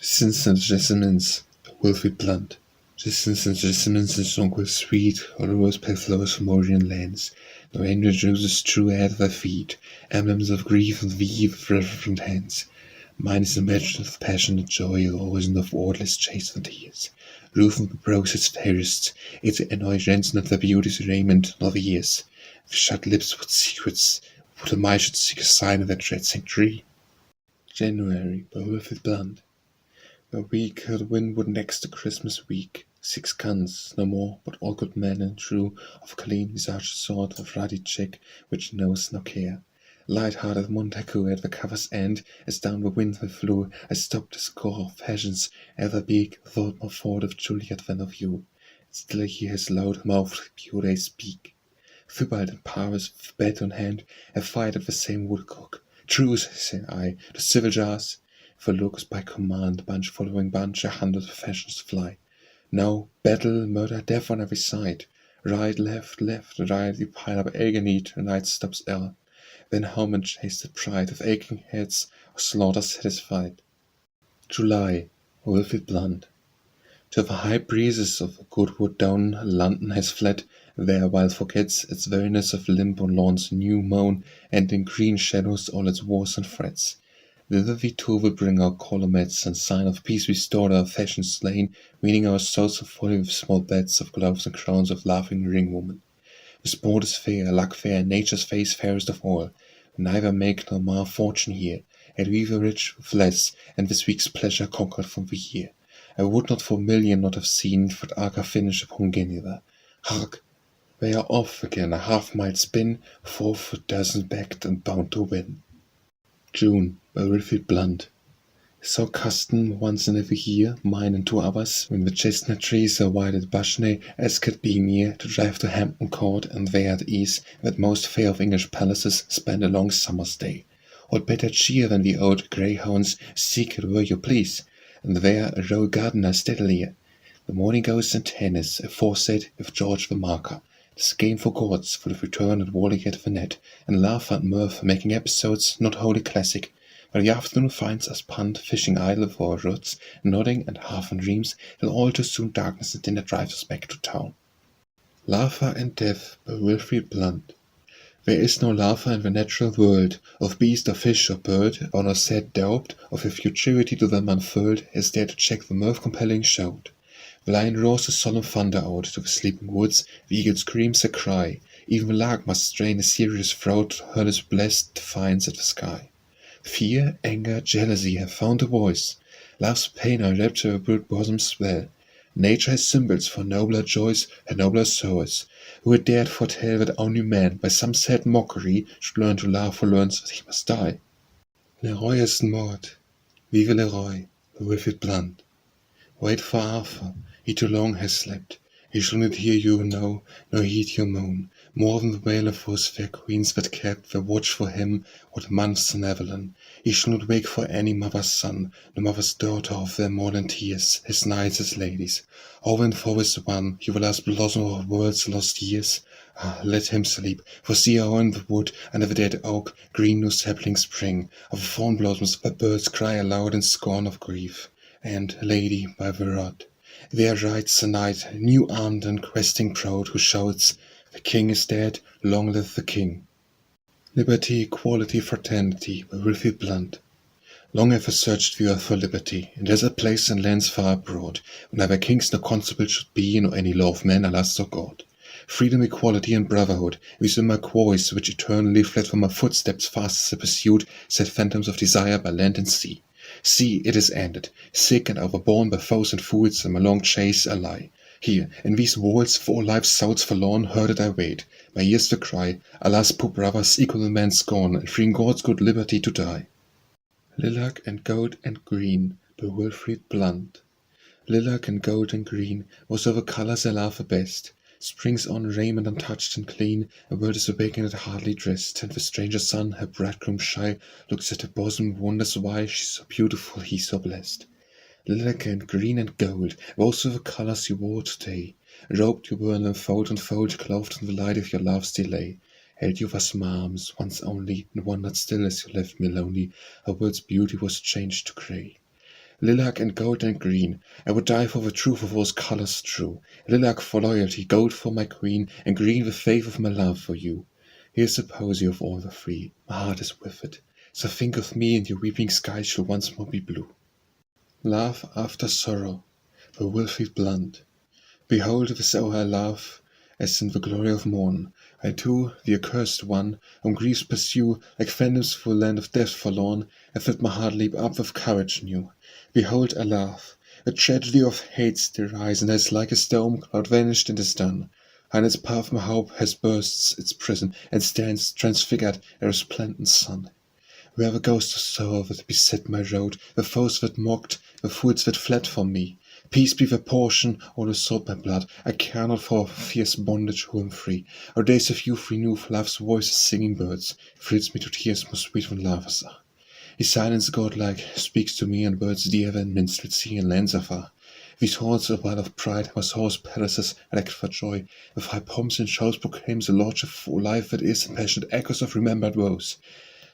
Jacinths and Jessamines, by Wilfrid blunt. Jacinths and Jessamines in jonquil sweet, or rose pale flowers from Orient lands. No angel roses strew at thy feet, emblems of grief and thee with reverent hands. Mine is the mansion of passionate joy, origin of wordless chase and tears. Rowfant brows its fairest, its annoyed rents not the beauty's raiment nor the years. With shut lips what secrets, would a mind should seek a sign of that dread sanctuary. January, by Wilfrid Blunt. A week the wind would next to Christmas week. 6 guns, no more, but all good men and true, of clean visaged sort, of ruddy cheek, which knows no care. Light-hearted Montague at the cover's end, as down the wind they flew, I stopped a score of passions, ever big, thought more forward of Juliet than of you. Still I hear his loud-mouthed beauty speak. Thibault and Paris, with bat on hand, have fight at the same woodcock. Truce, say I, to civil jars. For looks by command, bunch following bunch, 100 fashions fly. Now battle, murder, death on every side. Right, left, right, we pile up agony till night stops air. Then home and chase the pride of aching heads, or slaughter satisfied. July, Wilfrid Blunt. To the high breezes of the good wood down, London has fled, there while forgets its weariness of limb on lawns new mown, and in green shadows all its wars and frets. Thither we too will bring our columets, and sign of peace restored our fashion slain, weaning our souls of folly with small beds of gloves and crowns of laughing ring woman. The sport is fair, luck fair, nature's face fairest of all. Neither make nor mar fortune here, yet we were rich with less, and this week's pleasure conquered from the year. I would not for a million not have seen that archer finish upon Geneva. Hark! They are off again, a half-mile spin, 4 foot dozen backed and bound to win. June, by Wilfrid Blunt. So custom once in every year, mine and 2 others, when the chestnut trees are wide at Bushney, Ascot being near, to drive to Hampton Court, and there at ease, that most fair of English palaces, spend a long summer's day. What better cheer than the old greyhounds, seek it where you please, and there a row gardener steadily. The morning goes in tennis, aforesaid, with George the Marker. 'Tis game for gods, for the return at volley at the net, and laugh and mirth making episodes not wholly classic. But the afternoon finds us punt, fishing idle for our roots, nodding and half in dreams, till all too soon darkness and dinner drives us back to town. Laughter and Death, by Wilfrid Blunt. There is no laughter in the natural world, of beast or fish or bird, or no sad doubt of a futurity to them unfurled, as there to check the mirth-compelling shout. The lion roars a solemn thunder out to the sleeping woods, the eagle screams a cry, even the lark must strain a serious throat to hurl his blessed defiance at the sky. Fear, anger, jealousy have found a voice, love's pain or rapture brute bosoms swell. Nature has symbols for nobler joys and nobler sorrows. Who had dared foretell that only man, by some sad mockery, should learn to laugh who learns that he must die? Le Roi is Mort Vive Le Roi, by Wilfrid Blunt. Wait for Arthur, he too long has slept. He shall not hear you know, nor heed your moan, more than the wail of those fair queens that kept their watch for him, what months in Avalon. He shall not wake for any mother's son, no mother's daughter of their mourning tears, his knights, his ladies. Oh, when for his one, he will last blossom of world's lost years. Ah, let him sleep, for see how in the wood, under the dead oak, green new saplings spring, of thorn blossoms where birds cry aloud in scorn of grief. And, lady, by the rod, there rides a knight, new-armed and questing proud, who shouts, "The king is dead, long live the king!" Liberty, Equality, Fraternity, by Wilfrid Blunt. Long have I searched the earth for liberty, in desert place and lands far abroad, where neither kings nor constables should be, nor any law of man, alas, or God. Freedom, equality, and brotherhood, these were my quarries, which eternally fled from my footsteps fast as I pursued sad phantoms of desire by land and sea. See, it is ended, sick and overborne by foes and fools, and my long chase a lie. Here, in these walls, for all life's souls forlorn, herded I wait, my ears to cry, alas, poor brothers, equal in man's scorn, and free in God's good liberty to die. Lilac and gold and green, by Wilfrid Blunt. Lilac and gold and green, most of the colours I love the best. Spring's on raiment untouched and clean, a world is awakened and hardly dressed, and the stranger sun, her bridegroom shy, looks at her bosom, wonders why she's so beautiful, he so blessed. Lilac and green and gold, those were the colours you wore today. Robed you were in them fold and fold, clothed in the light of your love's delay. Held you was my arms, once only, and wondered still as you left me lonely, how world's beauty was changed to grey. Lilac and gold and green, I would die for the truth of those colours true. Lilac for loyalty, gold for my queen, and green the faith of my love for you. Here's the posy of all the three, my heart is with it. So think of me, and your weeping sky shall once more be blue. Love after sorrow, by Wilfrid Blunt. Behold, this hour I love, as in the glory of morn. I too, the accursed one, whom griefs pursue, like phantoms through a land of death forlorn, have felt my heart leap up with courage new. Behold, I laugh. A tragedy of hate still rise, and as like a storm cloud vanished and is done. On its path my hope has burst its prison, and stands transfigured a resplendent sun. Where the ghost of sorrow that beset my road, the foes that mocked, the fools that fled from me, peace be their portion, all who sought my blood. I care not for fierce bondage who am free. Our days of youth renew for love's voices singing birds, thrills me to tears more sweet when lovers are. His silence godlike speaks to me in words dear than minstrel sea and lands afar. These halls a while of pride, my soul's palaces erect for joy, with high pomps and shows proclaims a lordship for life that is, and passionate echoes of remembered woes.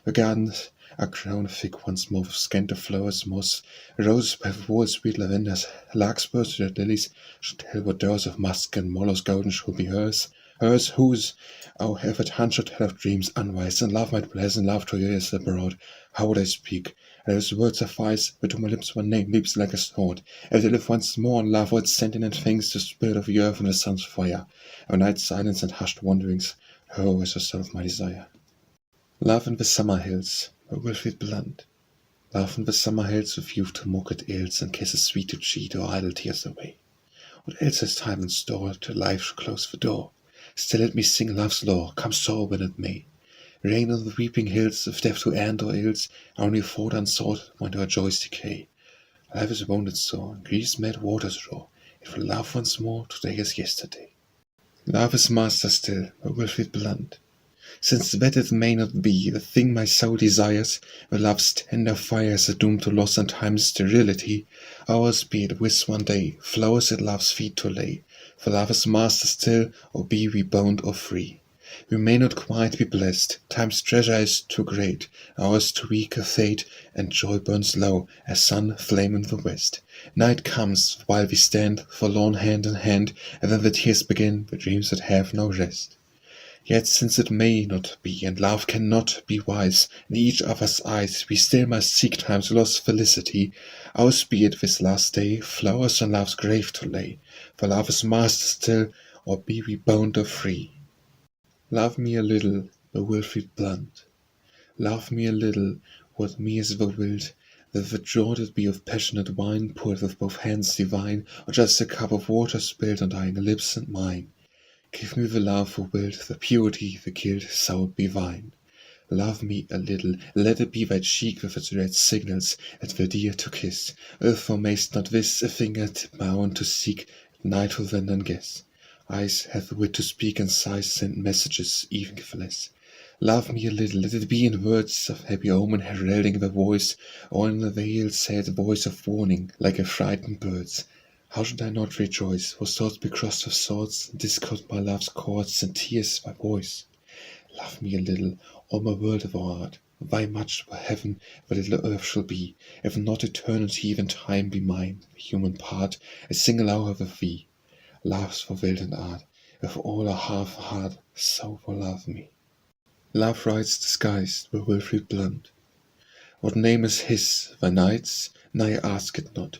The gardens are crowned thick once more with scant of flowers, moss, roses by the walls, sweet lavenders, larkspurs with their lilies, should tell what doors of musk and mallows golden shall be hers, hers whose, oh, if a tongue should tell of dreams unwise, and love might bless, and love to ears abroad, how would I speak? And those words suffice, but to my lips one name leaps like a sword, as I live once more in love, what sentient things the spirit of the earth and the sun's fire, our night's silence and hushed wanderings, oh, is the soul of my desire. Love in the summer hills, by Wilfrid Blunt. Love in the summer hills with youth to mock at ills, and kisses sweet to cheat or idle tears away. What else has time in store till life shall close the door? Still let me sing love's lore, come sorrow when it may. Rain on the weeping hills, if death to end or ills, only thought unsought when our joys decay. Life is wounded sore, and grief's mad waters roar. It will love once more, today as yesterday. Love is master still, by Wilfrid Blunt. Since that it may not be the thing my soul desires, where love's tender fires are doomed to loss and time's sterility, ours be it with one day, flowers at love's feet to lay, for love is master still, or be we bound or free. We may not quite be blessed, time's treasure is too great, ours too weak a fate, and joy burns low, as sun flame in the west. Night comes, while we stand, forlorn hand in hand, and then the tears begin, the dreams that have no rest. Yet since it may not be, and love cannot be wise, in each other's eyes we still must seek time's lost felicity, ours be it this last day, flowers on love's grave to lay, for love is master still, or be we bound or free. Love me a little, by Wilfrid Blunt. Love me a little, what me is the willed, that the draught it be of passionate wine, poured with both hands divine, or just a cup of water spilled on dying lips and mine. Give me the love who willed, the purity, the guilt, so it be thine. Love me a little, let it be thy cheek with its red signals, at the dear to kiss. If thou mayst not this, a finger-tip my own to seek, at night will then guess. Eyes have the wit to speak, and sighs send messages, even if less. Love me a little, let it be in words of happy omen heralding the voice, or in the veiled sad voice of warning, like a frightened bird's. How should I not rejoice, whose thoughts be crossed with swords, and discord my love's chords, and tears my voice? Love me a little, all my world of art, why much for heaven, the little earth shall be, if not eternity then time be mine, the human part, a single hour with thee. Love's for wild and art, if all are half a heart, so for love me. Love rides disguised, by Wilfrid Blunt. What name is his, thy knight's? Nay, ask it not.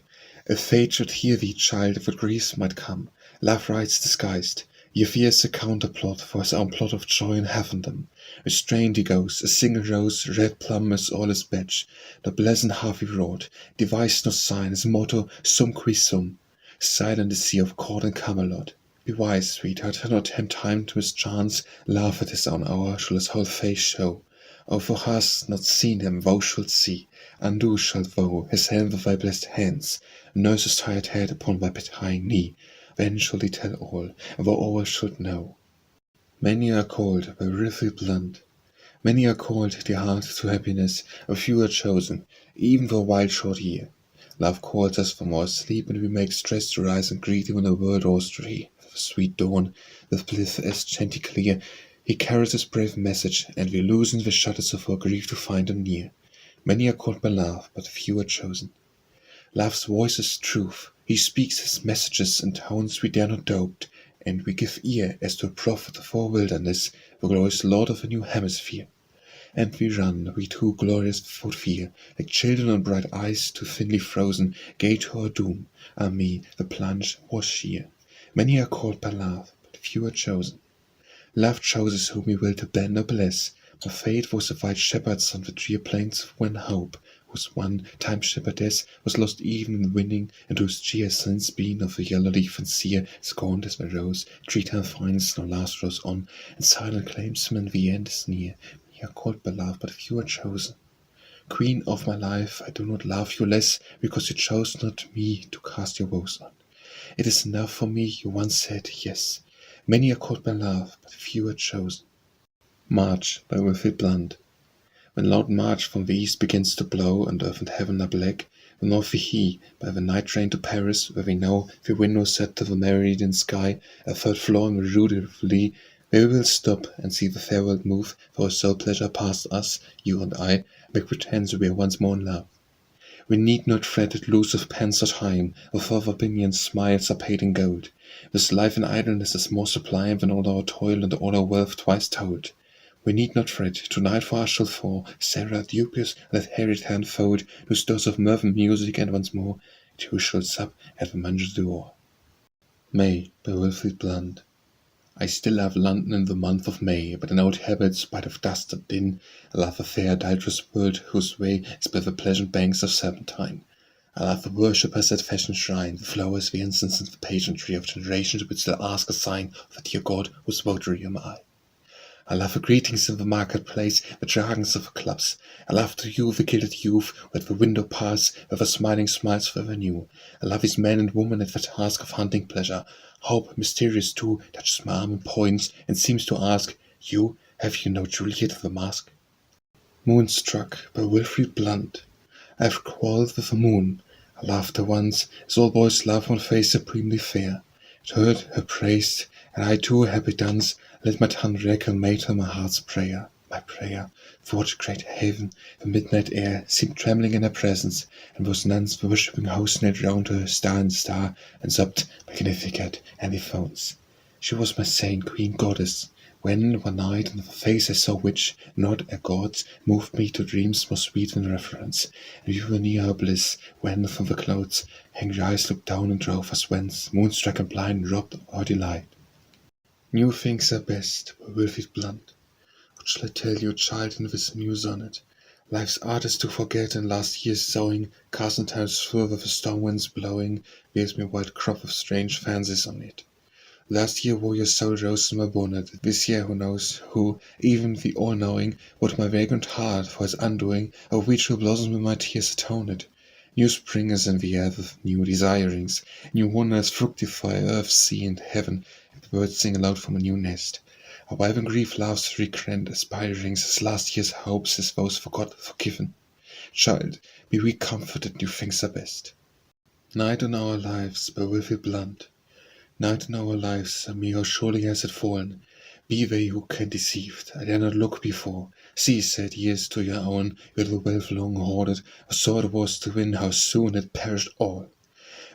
If fate should hear thee, child, if what griefs might come, love rides disguised. He fears a counterplot for his own plot of joy in heavendom. Restrained he goes, a single rose, red plum is all his badge. The blessed half he wrought, devised no sign, his motto, sum qui sum. Silent is he of court and Camelot. Be wise, sweetheart, and not tempt time to mischance. Love at his own hour shall his whole face show. O, thou hast not seen him, thou shalt see. Undo shalt thou his helm with thy blessed hands, nurse his tired head upon thy pitying knee. Then shall he tell all, and thou all shalt know. Many are called, by Wilfrid Blunt. Many are called, dear heart, to happiness, a few are chosen, even for a wild short year. Love calls us from our sleep, and we make stress to rise and greet him when the world roars free. With sweet dawn, with bliss as chanticleer, he carries his brave message, and we loosen the shutters of our grief to find him near. Many are called by love, but few are chosen. Love's voice is truth. He speaks his messages in tones we dare not doubt, and we give ear as to a prophet of our wilderness, the glorious lord of a new hemisphere. And we two glorious without fear, like children on bright ice too thinly frozen, gay to our doom. Ah me, the plunge was sheer. Many are called by love, but few are chosen. Love chooses whom he will to bend or bless. My fate was a white shepherd's on the drear plains when hope, whose one time shepherdess was lost even in winning, and whose cheer since been of the yellow leaf and sear, scorned as my rose, 3 times finds no last rose on, and silent claimsman the end is near. Ye are called by love, but few are chosen. Queen of my life, I do not love you less, because you chose not me to cast your woes on. It is enough for me, you once said, yes. Many are called by love, but few are chosen. March by Wilfrid Blunt. When loud March from the east begins to blow, and earth and heaven are black, the north we hie, by the night train to Paris, where we know the windows set to the meridian sky, a third floor in the Rue de Rivoli, where we will stop and see the fair world move, for a sole pleasure past us, you and I, make pretence we are once more in love. We need not fret at loose of pence or time, or for our opinion's smiles are paid in gold. This life in idleness is more sublime than all our toil and all our wealth twice told. We need not fret, tonight for us shall fall Sarah, Dupius, that harried hand fold, no stores of mirth and music, and once more two shall sup at the Mange d'Or. May by Wilfrid Blunt. I still love London in the month of May, but an old habit, spite of dust and din. I love the fair adulterous world, whose way is by the pleasant banks of Serpentine. I love the worshippers at fashion's shrine, the flowers, the incense, and the pageantry of generations which still ask a sign of the dear God whose votary am I. I love the greetings in the marketplace, the jargons of the clubs. I love to you the gilded youth who at the window pass with the smiling smiles forever new. I love these men and women at the task of hunting pleasure. Hope, mysterious too, touches my arm and points, and seems to ask, you, have you no Juliet of the mask? Moonstruck by Wilfrid Blunt. I've quarrelled with the moon. I loved her once, as all boys love one face supremely fair. It heard her praised, and I too, happy dunce, let my tongue echo made her my heart's prayer. My prayer, for what great haven, the midnight air seemed trembling in her presence, and those nuns the worshipping host knelt round her, star and star, and sobbed Magnificat antiphones. She was my saint, queen, goddess. When, one night, in her face I saw which, not a god's, moved me to dreams more sweet in reverence, and we were near her bliss, when, from the clouds, angry eyes looked down and drove us whence, moonstruck and blind, robbed our delight. New things are best, by Wilfrid Blunt. What shall I tell you, child, in this new sonnet? Life's art is to forget, and last year's sowing, cast in times through with the storm winds blowing, bears me a wild crop of strange fancies on it. Last year wore your soul rose in my bonnet, this year who knows, who, even the all-knowing, what my vagrant heart for his undoing, of which will blossom with my tears atoned. New spring is in the air with new desirings, new wonders fructify earth, sea, and heaven, and the birds sing aloud from a new nest. Our wife in grief laughs recreant aspirings, as last year's hopes, his vows forgot, forgiven. Child, be we comforted, new things are best. Night on our lives, by Wilfrid Blunt. Night in our lives, and me how surely has it fallen. Be they who can deceived, I dare not look before. See, sad years to your own, your little wealth long hoarded, a sword was to win, how soon it perished all.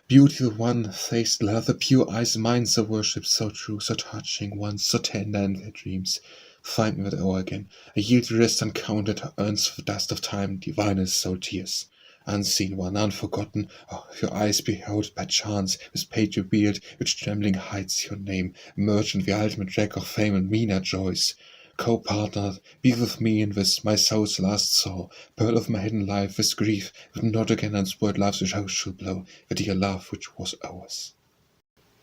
Beauty the one, faced love the pure eyes, minds of worship so true, so touching, once so tender in their dreams. Find me that hour again, I yield to rest uncounted, earns the dust of time, divinest soul tears. Unseen one, unforgotten, oh, if your eyes beheld by chance this page revealed, which trembling hides your name, merged in the ultimate wreck of fame and meaner joys. Co-partner, be with me in this, my soul's last soul, pearl of my hidden life, this grief, with not again unspoiled love's which host shall blow, the dear love which was ours.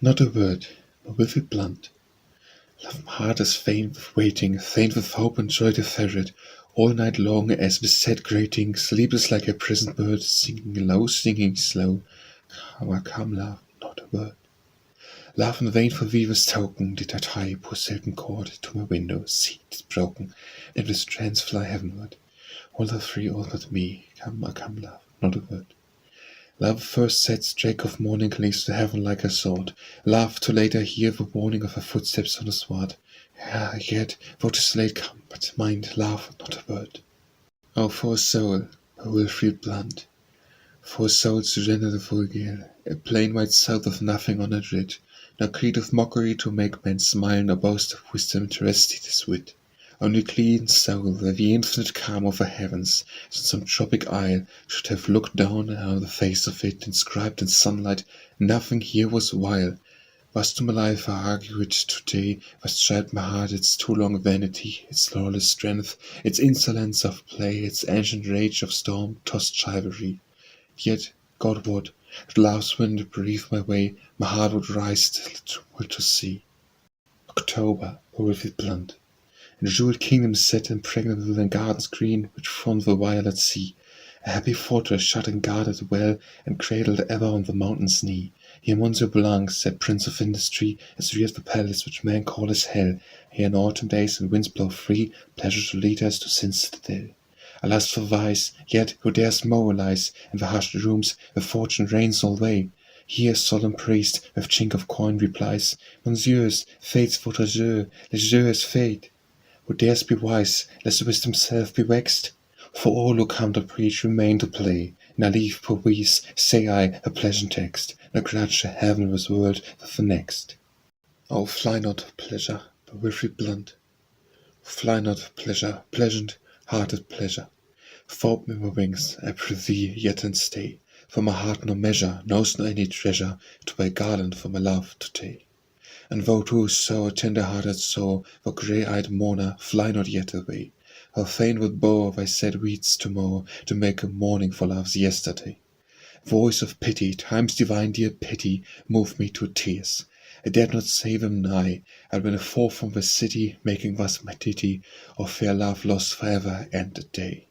Not a word, but Wilfrid Blunt. Love, my heart is faint with waiting, faint with hope and joy to ferret, all night long as with sad grating, sleepless like a prisoned bird, singing low, singing slow. Come, love, not a word. Love in vain for thee this token did I tie, poor silken cord, to my window, see, 'tis broken, and with strands fly heavenward. All are free, all but me, come, love, not a word. Love first sets Drake of morning clings to heaven like a sword. Love to later hear the warning of her footsteps on the sward. Yet, though 'tis late, come, but mind, love, not a word. Oh, for a soul, by Wilfrid Blunt. For a soul surrender the vulgar, a plain white south of nothing on it writ, nor creed of mockery to make men smile, nor boast of wisdom to rest it his wit. Only clean soul where the infinite calm of the heavens, as in some tropic isle, should have looked down on the face of it, inscribed in sunlight, nothing here was vile. Was to my life I argue it today, was chilled my heart its too long vanity, its lawless strength, its insolence of play, its ancient rage of storm-tossed chivalry. Yet, God wot, if love's wind breathed my way, my heart would rise still to sea. October, by Wilfrid Blunt. In a jeweled kingdom set and pregnant within gardens green, which front the violet sea, a happy fortress shut and guarded well, and cradled ever on the mountain's knee. Here Monsieur Blanc, said Prince of Industry, has reared the palace which men call his hell. Here in autumn days and winds blow free, pleasure to lead us to sin's citadel. Alas for vice, yet who dares moralize in the hushed rooms where fortune reigns alway? Here solemn priest with chink of coin replies, Monsieurs, fate's votre jeu, le jeu is fate. Who dares be wise, lest wisdom's self be vexed? For all who come to preach remain to play. Naive poese, say I, a pleasant text, nor grudge a heavenless world with the next. Oh, fly not of pleasure, by Wilfrid Blunt. Fly not of pleasure, pleasant-hearted pleasure. Fold me my wings, I prithee, yet and stay, for my heart no measure knows nor any treasure to buy garland for my love to take. And thou too, so tender-hearted soul, thou grey-eyed mourner, fly not yet away. How fain would bow thy sad weeds to-morrow, to make a mourning for love's yesterday. Voice of pity, time's divine dear pity, move me to tears. I dared not say them nigh, I went forth from the city, making thus my ditty, of fair love lost for ever and a day.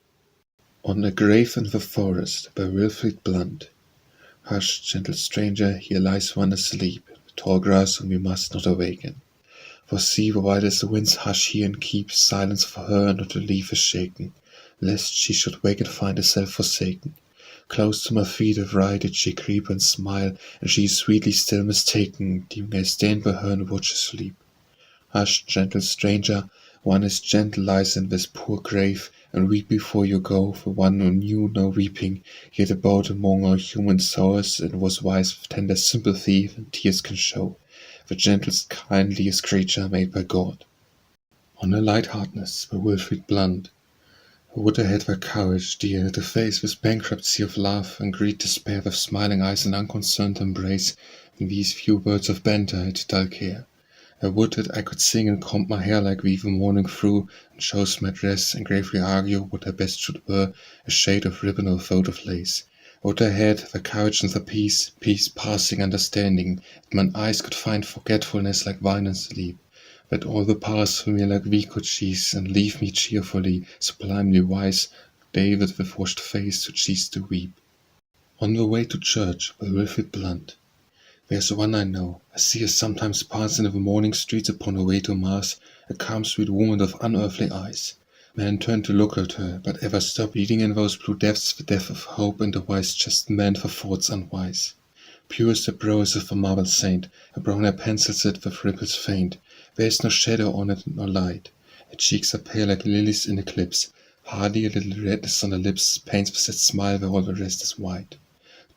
On a grave in the forest, by Wilfrid Blunt. Hush, gentle stranger, here lies one asleep, the tall grass whom you must not awaken. For see, the wildest winds hush here and keep silence for her, not a leaf is shaken, lest she should wake and find herself forsaken. Close to my feet of right did she creep and smile, and she is sweetly still mistaken, deeming I stand by her and watch her sleep. Hush, gentle stranger, one as gentle lies in this poor grave, and weep before you go, for one who knew no weeping, yet abode among all human sorrows, and was wise with tender sympathy than tears can show, the gentlest, kindliest creature made by God. On a Lightheartdness, by Wilfrid Blunt. Would I had the courage, dear, to face this bankruptcy of love, and greet despair with smiling eyes and unconcerned embrace, in these few words of banter at dull care. I would that I could sing and comb my hair like thee the morning through, and choose my dress, and gravely argue what I best should wear, a shade of ribbon or thought of lace. Would I had the courage and the peace passing understanding, that mine eyes could find forgetfulness like wine and sleep, that all the past from me like thee could cease, and leave me cheerfully, sublimely wise, David with washed face to cease to weep. On the way to church, by Wilfrid Blunt. There's one I know, I see her sometimes pass in the morning streets upon her way to mass, a calm sweet woman of unearthly eyes. Men turn to look at her, but ever stop reading in those blue depths the depth of hope and a wise just man for thoughts unwise. Pure as the brow is of a marble saint, her brown hair pencils it with ripples faint. There is no shadow on it nor light. Her cheeks are pale like lilies in eclipse. Hardly a little redness on her lips paints with that smile where all the rest is white.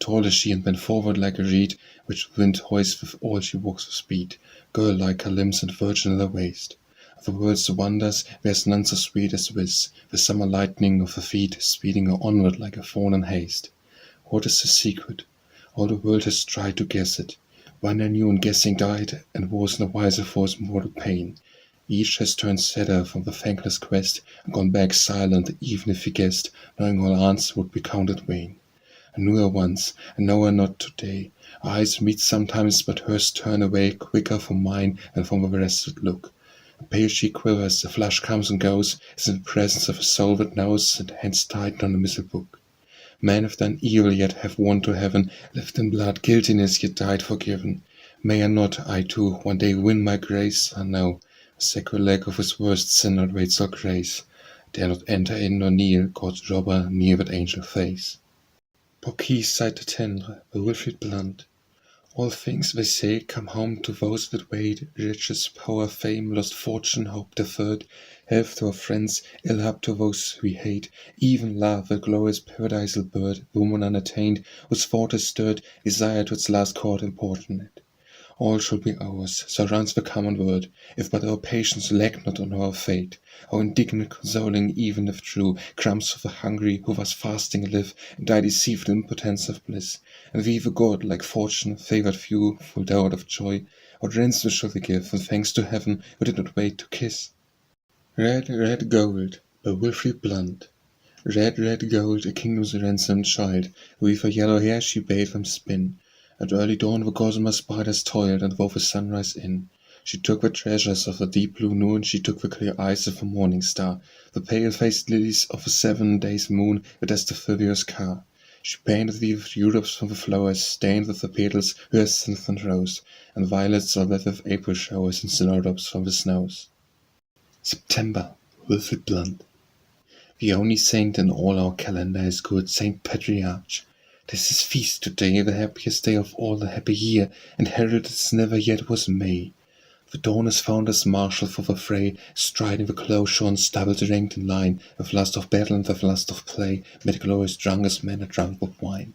Tall is she and bent forward like a reed, which wind hoists with all she walks with speed. Girl-like her limbs and virginal her waist. Of the world's wonders there's none so sweet as this, the summer lightning of her feet, speeding her onward like a fawn in haste. What is the secret? All the world has tried to guess it. One I knew in guessing died, and was no wiser for his mortal pain. Each has turned sadder from the thankless quest, and gone back silent, even if he guessed, knowing all answers would be counted vain. I knew her once, and know her not today. Our eyes meet sometimes, but hers turn away quicker from mine than from the rested look. Pale she quivers, the flush comes and goes, as in the presence of a soul that knows, and hands tighten on the missal book. Men have done evil, yet have won to heaven, lived in blood, guiltiness, yet died forgiven. May I not, I too, one day win my grace? Ah no, a sacrilege of his worst sin not waits all grace. Dare not enter in nor kneel, God's robber, near that angel face. Pour Sait Attendre, by Wilfrid Blunt. All things, they say, come home to those that wait, riches, power, fame, lost fortune, hope deferred, health to our friends, ill hap to those we hate, even love, the glorious paradisal bird, woman unattained, whose thought is stirred, desire to its last court importunate. All shall be ours, so runs the common word, if but our patience lag not on our fate. How indignant consoling, even if true, crumbs for the hungry who thus fasting live, and die deceived in impotence of bliss. And we the god, like fortune, favoured few, full doubt of joy, what ransom shall we give, and thanks to heaven, who did not wait to kiss? Red, red gold, by Wilfrid Blunt. Red, red gold, a kingdom's ransomed child, with her yellow hair she bade them spin. At early dawn the gossamer spiders toiled, and wove the sunrise in. She took the treasures of the deep blue noon, she took the clear eyes of the morning star, the pale-faced lilies of the 7 days moon, the Destaphilios car. She painted thee with Europe's from the flowers, stained with the petals, hyacinth and rose, and violets all wet with April showers, and snowdrops from the snows. September, Wilfrid Blunt. The only saint in all our calendar is good Saint Patriarch. 'Tis his feast today, the happiest day of all the happy year, and heralded as never yet was May. The dawn has found us marshal for the fray, striding the close shawns doubled ranked in line, with lust of battle and with lust of play, mid glorious drunk as men are drunk with wine.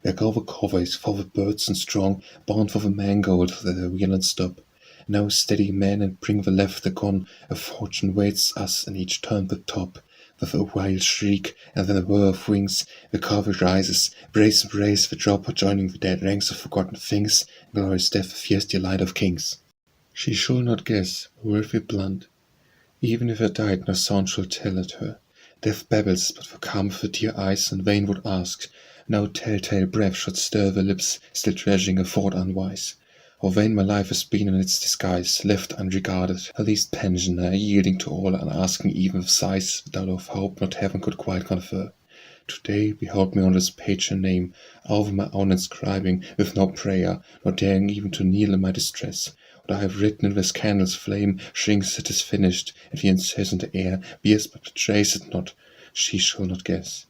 There go the coveys for the birds and strong, bound for the mangold that they wheel and stop. Now steady men and bring the left gone, a fortune waits us in each turn the top. With a wild shriek, and then a whir of wings, the covey rises, brace and brace the drop, joining the dead ranks of forgotten things, glorious death, fierce delight of kings. She shall not guess, Wilfrid Blunt, even if I died, no sound shall tell at her. Death babbles, but for calm of the dear eyes, and vain would ask. No telltale breath should stir the lips, still treasuring a thought unwise. How vain my life has been in its disguise, left unregarded, a least pensioner, yielding to all, and asking even of sighs, the dollar of hope not heaven could quite confer. Today behold me on this page her name, over my own inscribing, with no prayer, nor daring even to kneel in my distress. What I have written in this candle's flame shrinks it is finished, and the incessant air bears but betrays it not. She shall not guess.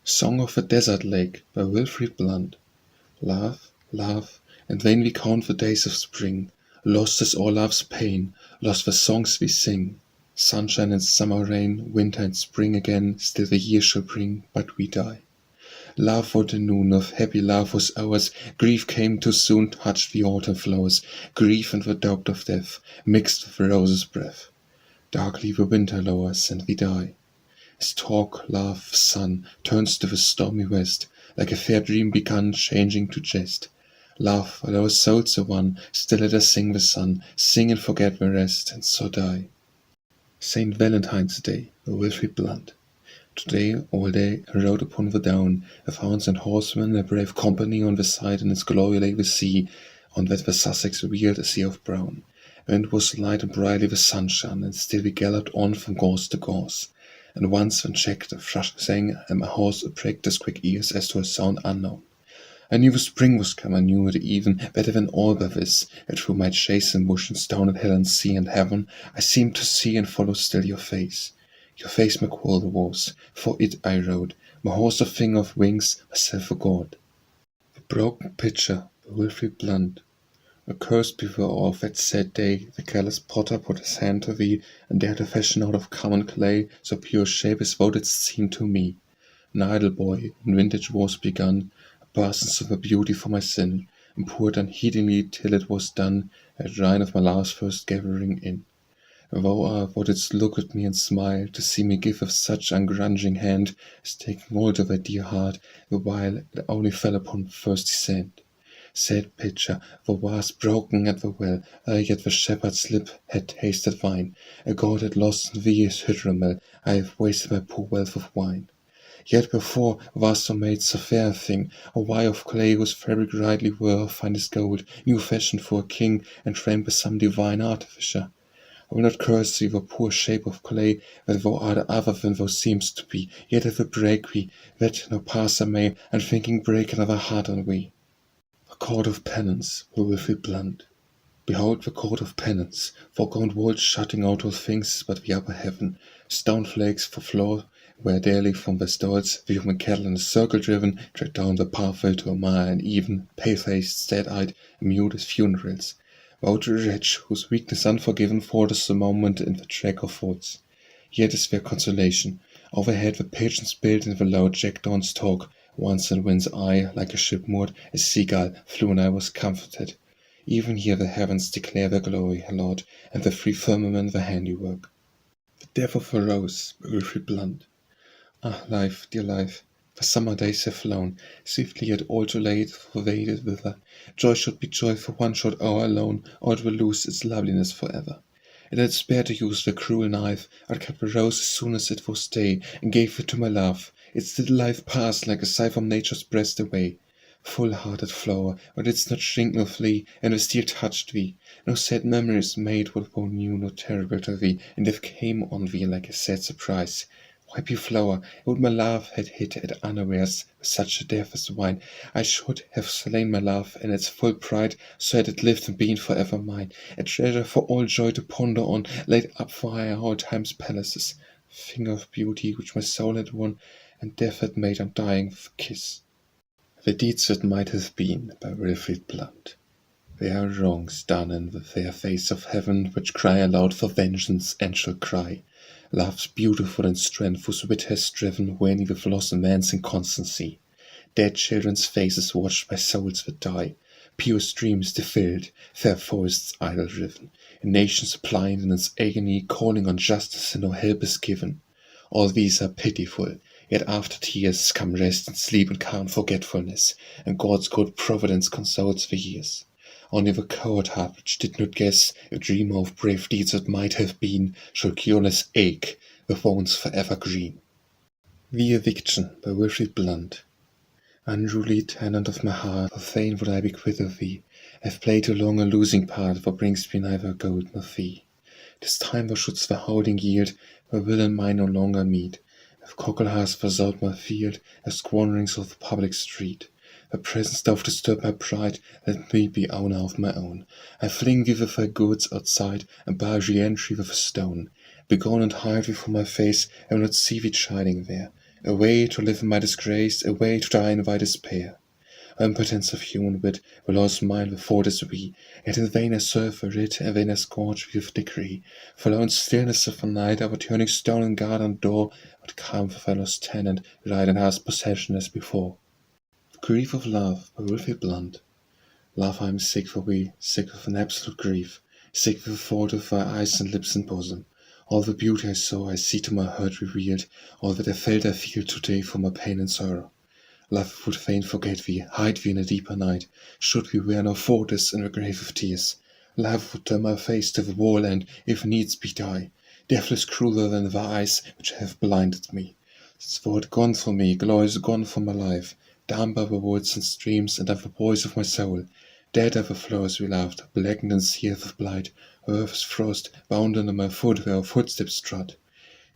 Song of the Desert Lake, by Wilfrid Blunt. Love, love, and vain we count the days of spring. Lost is all love's pain, lost the songs we sing. Sunshine and summer rain, winter and spring again, still the year shall bring, but we die. Love for the noon of happy love was ours, grief came too soon, touched the autumn flowers, grief and the doubt of death, mixed with the rose's breath. Darkly the winter lowers, and we die. As talk, love, sun, turns to the stormy west, like a fair dream begun, changing to jest. Love, while our souls are one, still let us sing the sun, sing and forget the rest, and so die. Saint Valentine's Day, by Wilfrid Blunt. Today, all day, I rode upon the down, with hounds and horsemen, a brave company on the side, and its glory lay the sea, on that the Sussex wheeled a sea of brown. Wind was light and brightly the sunshine, and still we galloped on from gorse to gorse. And once, when checked, a thrush sang, and my horse pricked his quick ears as to a sound unknown. I knew the spring was come, I knew it even better than all by this, and through my chase and bush and stone and hill and sea and heaven, I seemed to see and follow still your face. Your face my quarrel was, for it I rode, my horse a thing of wings, myself a god. The broken pitcher, by Wilfrid Blunt. Accursed be the all of that sad day, the careless potter put his hand to thee, and dared to fashion out of common clay, so pure shape as thou didst seem to me. An idle boy, when vintage was begun, basins of my beauty for my sin, and poured unheedingly till it was done, a drine of my love's first gathering in. Thou art what didst look at me and smile, to see me give with such ungrudging hand, as taking hold of thy dear heart, the while it only fell upon the thirsty sand. Sad pitcher, thou wast broken at the well, yet the shepherd's lip had tasted wine. A god had lost in thee his hydromel, I have wasted my poor wealth of wine. Yet before wast thou made so fair a thing, a wire of clay whose fabric rightly were of finest gold, new fashioned for a king, and framed by some divine artificer. I will not curse thee, thou poor shape of clay, that thou art other than thou seemst to be, yet I will break thee, that no passer may, and thinking break another heart on thee. The Court of Penance, by Wilfrid Blunt. Behold the Court of Penance, four-gaunt walls shutting out all things but the upper heaven, stone flakes for floor, where daily from the stalls the human cattle in a circle driven tread down the pathway to a mile, and even, pale-faced, sad-eyed, mute as funerals. Woe to the wretch whose weakness unforgiven falters a moment in the track of thoughts. Yet is there consolation. Overhead the pigeons build in the loud jackdaws talk. Once in wind's eye, like a ship moored, a seagull flew and I was comforted. Even here the heavens declare their glory, Lord, and the free firmament their handiwork. The death of a rose, a Wilfrid blunt. Ah, life, dear life, the summer days have flown, swiftly yet all too late, pervaded thither. Joy should be joy for one short hour alone, or it will lose its loveliness forever. It had spared to use the cruel knife, I kept the rose as soon as it was day, and gave it to my love. Its little life passed like a sigh from nature's breast away. Full-hearted flower, why didst not shrink nor flee, and with steel touched thee? No sad memories made what thou knew not terrible to thee, and death came on thee like a sad surprise. Happy flower, would my love had hit at unawares with such a death as thine, I should have slain my love in its full pride, so had it lived and been for ever mine, a treasure for all joy to ponder on, laid up for higher all time's palaces, thing of beauty which my soul had won, and death had made undying kiss. The deeds that might have been, by Wilfrid blunt. They are wrongs done in the fair face of heaven, which cry aloud for vengeance, and shall cry. Love's beautiful in strength, whose wit has striven, waning with loss and man's inconstancy. Dead children's faces watched by souls that die, pure streams defilled, fair forests idle driven, and nations blind in its agony, calling on justice and no help is given. All these are pitiful, yet after tears come rest and sleep and calm forgetfulness, and God's good providence consoles the years. Only the coward heart which did not guess, a dreamer of brave deeds that might have been, shall cureless ache, with wounds forever green. The Eviction, by Wilfrid blunt. Unruly tenant of my heart, for fain would I be quit of thee. I've played too long a losing part, for brings me neither gold nor fee. 'Tis time thou shouldst the holding yield, where will and mine no longer meet. If cockle has versaught my field, as squanderings of the public street. The presence doth disturb my pride, let me be owner of my own. I fling thee with thy goods outside, and bar re-entry with a stone. Begone and hide thee from my face, I will not see thee chiding there. Away to live in my disgrace, away to die in thy despair. Impotence of human wit, will lost mine before this we, yet in vain I serve the writ, in vain I scourge with decree. Forlorn stillness of the night, our turning stone and garden door, would calm the fellow's tenant, ride and ask possession as before. The grief of love, by Wilfrid blunt. Love, I am sick for thee, sick with an absolute grief, sick with the thought of thy eyes and lips and bosom. All the beauty I saw, I see to my hurt revealed, all that I feel today for my pain and sorrow. Love would fain forget thee, hide thee in a deeper night, should we wear no fortress in the grave of tears. Love would turn my face to the wall and, if needs be, die. Death is crueler than the eyes which have blinded me. Since thou art gone from me, glory is gone from my life. Damned by the woods and streams, and are the boys of my soul. Dead are the flowers we loved, blackened and seared with blight. Earth's frost bound under my foot where our footsteps trod.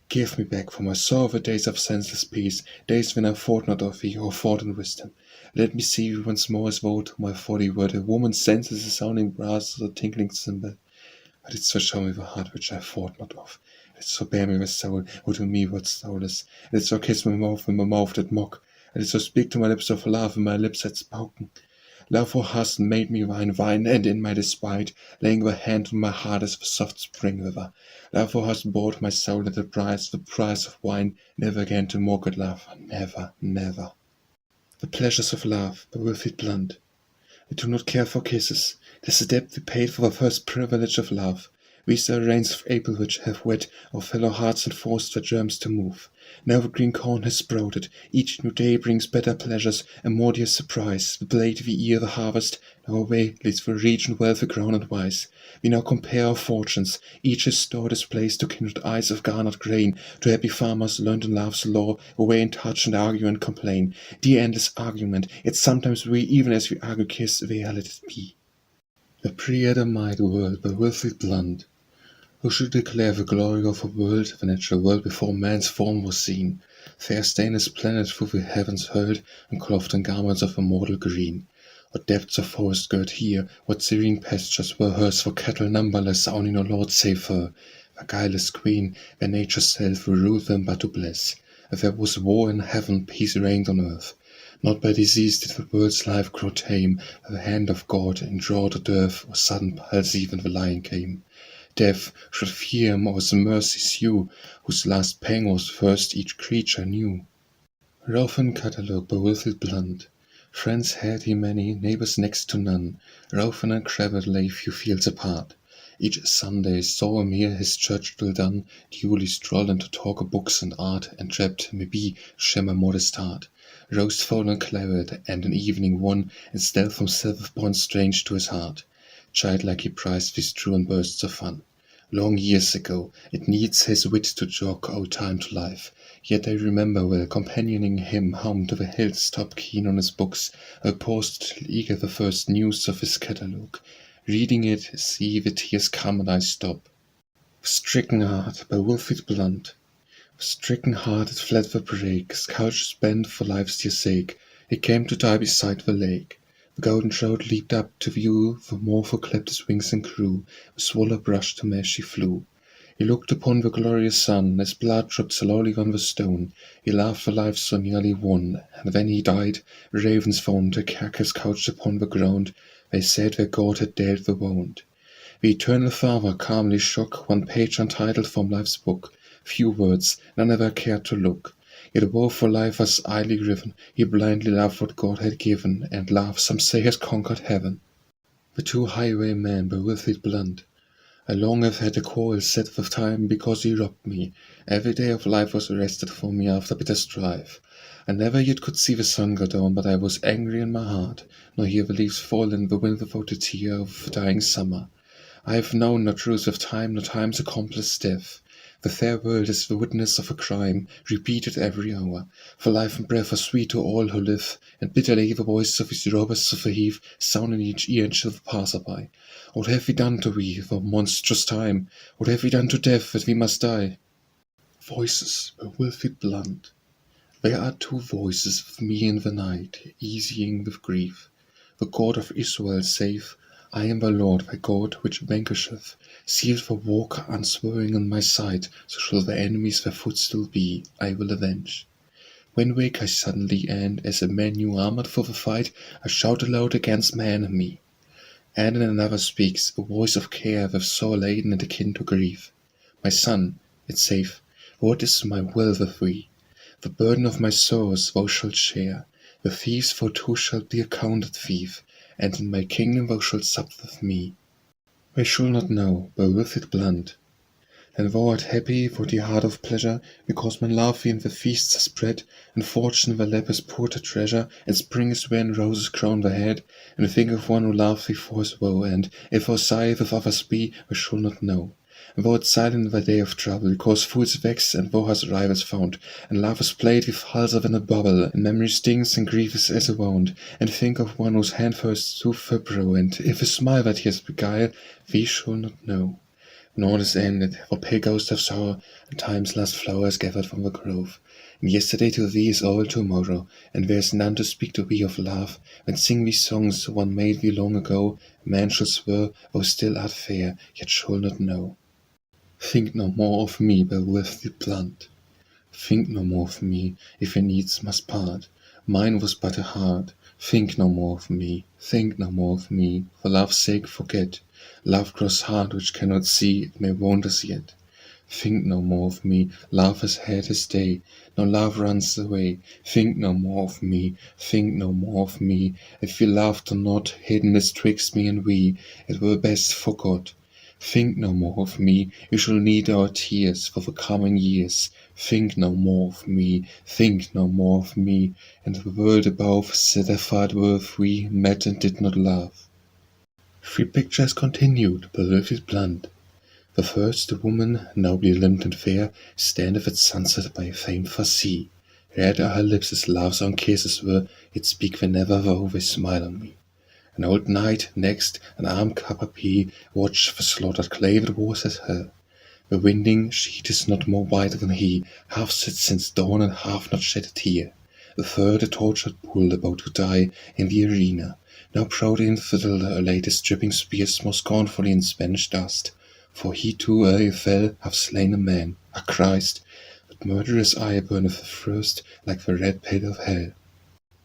Give me back from my sorrow the days of senseless peace, days when I thought not of thee, or thought in wisdom. Let me see thee once more as though to my folly wert a woman's senses a sounding brass or a tinkling cymbal. But didst thou show me the heart which I thought not of, didst thou bear me the soul, who to me wert soulless, didst thou kiss my mouth when my mouth did mock, and didst thou speak to my lips of love when my lips had spoken. Love, thou hast made me wine, and in my despite, laying thy hand on my heart as the soft spring river. Love, thou hast bought my soul at the price of wine, never again to mock at love, never, never. The pleasures of love, by Wilfrid blunt. I do not care for kisses, 'tis the debt we paid for the first privilege of love. These are rains of April which have wet our fellow hearts and forced their germs to move. Now the green corn has sprouted, each new day brings better pleasures, and more dear surprise. The blade we ear the harvest, now our way leads through a region wealthy grown and wise. We now compare our fortunes, each his store displays to kindred eyes of garnered grain, to happy farmers learned in love's law, who weigh and touch and argue and complain. Dear endless argument, yet sometimes we, even as we argue, kiss, there let it be. The Pre Adamite World, by Wilfrid blunt. Who should declare the glory of a world, the natural world before man's form was seen? Fair stainless planets through the heavens hurled, and clothed in garments of immortal green. What depths of forest girt here, what serene pastures were hers for cattle numberless, only no lord save her, the guileless queen, where nature's self will rule them but to bless. If there was war in heaven, peace reigned on earth. Not by disease did the world's life grow tame, by the hand of God, in drought or dearth, or sudden palsy when the lion came. Death should fear him, or his mercy sue, whose last pang was first each creature knew. Rowfant Catalogue, by Wilfrid blunt. Friends had he many, neighbours next to none. Rowfant and Cravat lay few fields apart. Each Sunday saw him hear his church drill done, duly strolling to talk of books and art, and dreamt, maybe, share my modest heart. Roast fowl and claret, and an evening one, and stealth from silver point strange to his heart. Childlike he prized these truant bursts of fun. Long years ago, it needs his wit to jog old time to life. Yet I remember well, companioning him home to the hills top keen on his books, I paused till eager the first news of his catalogue. Reading it, see the tears come and I stop. Stricken Heart by Wilfrid Blunt. Stricken heart it fled the brake, sculptures bent for life's dear sake. It came to die beside the lake. The golden trout leaped up to view, the morpho clapped his wings and crew, the swallow brushed him as she flew. He looked upon the glorious sun, as blood dropped slowly on the stone. He laughed for life so nearly won, and when he died, the ravens found their carcass couched upon the ground. They said their God had dealt the wound. The eternal Father calmly shook one page untitled from life's book. Few words, none ever cared to look. Yet woe for life was idly riven. He blindly loved what God had given, and love, some say, has conquered heaven. The Two Highwaymen by Wilfrid Blunt. I long have had a quarrel set with time, because he robbed me. Every day of life was arrested for me after bitter strife. I never yet could see the sun go down, but I was angry in my heart, nor hear the leaves fall in the wind without a tear of dying summer. I have known no truce of time, nor time's accomplice death. The fair world is the witness of a crime, repeated every hour. For life and breath are sweet to all who live, and bitterly the voice of his robbers of the heath sound in each ear and chill the passer-by. What have we done to we, the monstrous time? What have we done to death that we must die? Voices by Wilfrid Blunt. There are two voices with me in the night, easying with grief. The God of Israel saith, I am the Lord thy God which vanquisheth. Sealed the walk unswerving in my sight, so shall the enemies their footstool be, I will avenge. When wake I suddenly, and, as a man new armored for the fight, I shout aloud against my enemy. And in another speaks, a voice of care with sore laden and akin to grief. My son, it saith, what is my will with thee? The burden of my sorrows thou shalt share. The thieves thou too shalt be accounted thief, and in my kingdom thou shalt sup with me. I shall not know, by Wilfrid Blunt. And thou art happy for the heart of pleasure, because men love thee and the feasts are spread, and fortune the lap has poured her treasure, and spring is when roses crown the head, and think of one who loved thee for his woe, and if thou sigh with others be, I shall not know. And thou art silent in thy day of trouble, because fools vex, and thou hast rivals found, and love is played with hulls in a bubble, and memory stings, and grief is as a wound, and think of one whose hand first to fibro, and if a smile thy tears beguile, we shall not know. When all is ended, for pale ghost of sorrow, and time's last flower is gathered from the grove, and yesterday to thee is all tomorrow, and there is none to speak to thee of love, when sing we songs one made thee long ago, man shall swear, thou still art fair, yet shall not know. Think no more of me by Wilfrid Blunt. Think no more of me, if we needs must part. Mine was but a heart. Think no more of me, think no more of me. For love's sake forget. Love grows hard which cannot see, it may wound us yet. Think no more of me, love has had his day. Now love runs away. Think no more of me, think no more of me. If we loved or not, hidden is twixt me and we, it were best forgot. Think no more of me, you shall need our tears for the coming years. Think no more of me, think no more of me, and the world above said I thought worth we met and did not love. Three pictures continued by Wilfrid Blunt. The first, the woman, nobly limbed and fair, standeth at sunset by a famed far sea. Red are her lips as love's own kisses were, yet speak whenever though they smile on me. An old knight, next, an armed Kapapee, watch the slaughtered clay that was as hell. The winding sheet is not more white than he, half sit since dawn and half not shed a tear. The third, a tortured bull about to die in the arena. Now proud infidel laid his dripping spears more scornfully in Spanish dust. For he too ere he fell hath slain a man, a Christ, but murderous eye burneth first like the red pit of hell.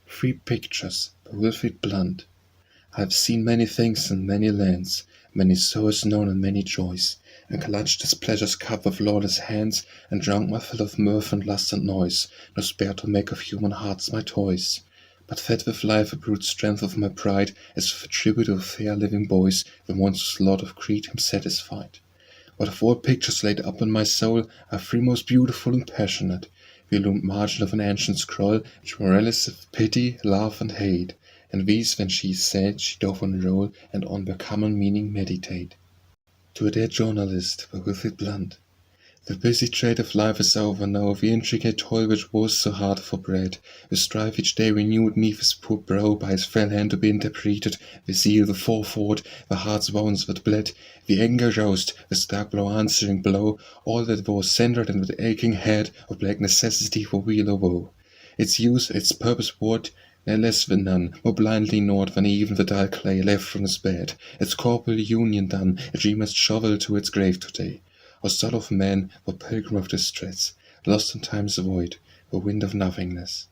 Three pictures by Wilfrid Blunt. I have seen many things in many lands, many sorrows known and many joys, and clutched his pleasure's cup with lawless hands, and drunk my fill of mirth and lust and noise, nor spared to make of human hearts my toys. But fed with life a brute strength of my pride, as with a tribute of fair living boys, the monstrous lord of Crete him satisfied. What of all pictures laid up in my soul are three most beautiful and passionate, the illumined margin of an ancient scroll, which moralists of pity, love, and hate, and these, when she is said, she doth unroll, and on their common meaning meditate. To a dead journalist, but with it blunt. The busy trade of life is over now, the intricate toil which was so hard for bread, the strife each day renewed neath his poor brow by his frail hand to be interpreted, the zeal, the forethought, the heart's wounds that bled, the anger roused, the stark blow answering blow, all that was centred in the aching head of black necessity for weal or woe. Its use, its purpose what, no less than none, more blindly gnawed than even the dull clay left from his bed, its corporal union done, a dreamer's shovel to its grave today. O soul of man, O pilgrim of distress, lost in time's void, O wind of nothingness.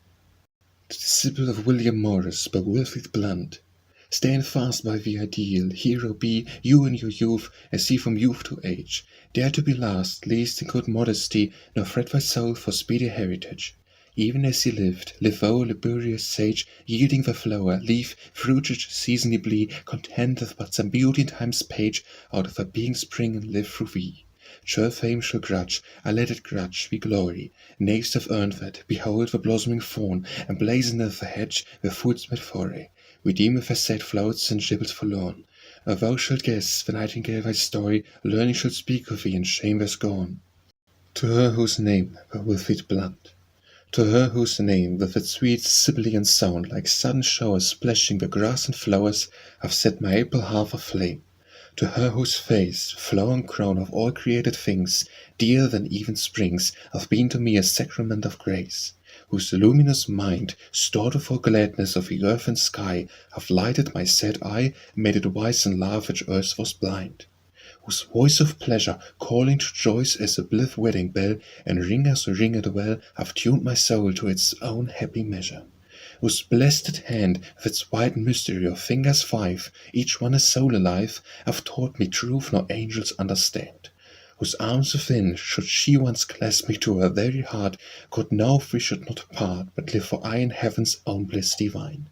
The disciple of William Morris, by Wilfrid Blunt. Stand fast by the ideal, hero be you in your youth, as he from youth to age. Dare to be last, least in good modesty, nor fret thy soul for speedy heritage. Even as he lived, live thou, laborious sage, yielding the flower, leaf, fruitage seasonably, content with but some beauty in time's page, out of thy being spring and live through thee. Sure fame shall grudge, I let it grudge, we glory. Knaves have earned that, behold the blossoming fawn, emblazoneth the hedge with foot's mad foray. Redeemeth her sad floats and gibbles forlorn. Thou shalt guess, the nightingale thy story, learning shall speak of thee, and shame there's gone. To her whose name, by Wilfrid Blunt. To her whose name, with its sweet sibilant sound, like sudden showers splashing the grass and flowers, have set my April heart aflame. To her whose face, flowing crown of all created things, dearer than even springs, hath been to me a sacrament of grace, whose luminous mind, stored of all gladness of the earth and sky, hath lighted my sad eye, made it wise in love which earth was blind, whose voice of pleasure, calling to joys as a blithe wedding bell, and ringers who ring it well, hath tuned my soul to its own happy measure, whose blessed hand, with its white mystery of fingers 5, each one a soul alive, hath taught me truth no angels understand, whose arms within, should she once clasp me to her very heart, could know we should not part, but live for aye in heaven's own bliss divine.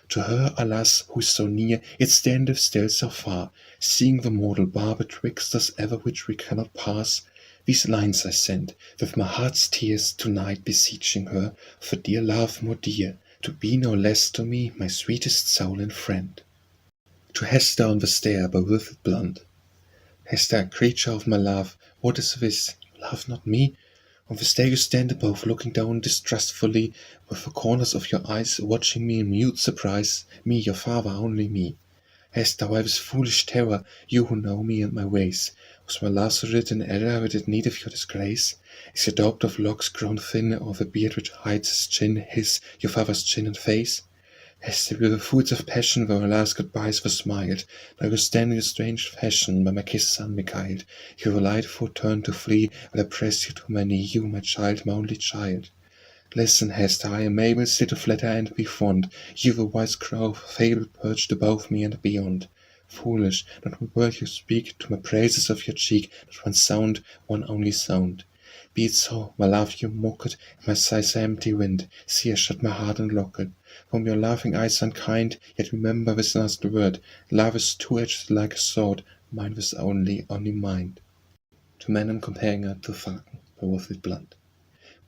To her, alas, who is so near, yet standeth still so far, seeing the mortal bar betwixt us ever which we cannot pass, these lines I send, with my heart's tears, to-night beseeching her, for dear love more dear, to be no less to me my sweetest soul and friend. To Hester on the stair, by Wilfrid Blunt. Hester, creature of my love, what is this? You love not me? On the stair you stand above, looking down distrustfully, with the corners of your eyes watching me in mute surprise, me, your father, only me. Hester, why this foolish terror, you who know me and my ways? Was my love so written error, did it need of your disgrace? Is your daughter of locks grown thin, or the beard which hides his chin, your father's chin and face? Hester, with the foods of passion, where our last goodbyes were smiled, now you stand in a strange fashion, by my kisses unbeguiled. You were light for turn to flee, while I press you to my knee, you, my child, my only child. Listen, Hester, I am able still to flatter and be fond, you the wise crow of fable perched above me and beyond. Foolish, not one word you speak, to my praises of your cheek, not one sound, one only sound. Be it so, my love, you mock it, my sighs are empty wind, see I shut my heart and lock it. From your laughing eyes unkind, yet remember this last word, love is two-edged like a sword, mine was only mind. To men I'm comparing her to Falcon, by Wilfrid Blunt.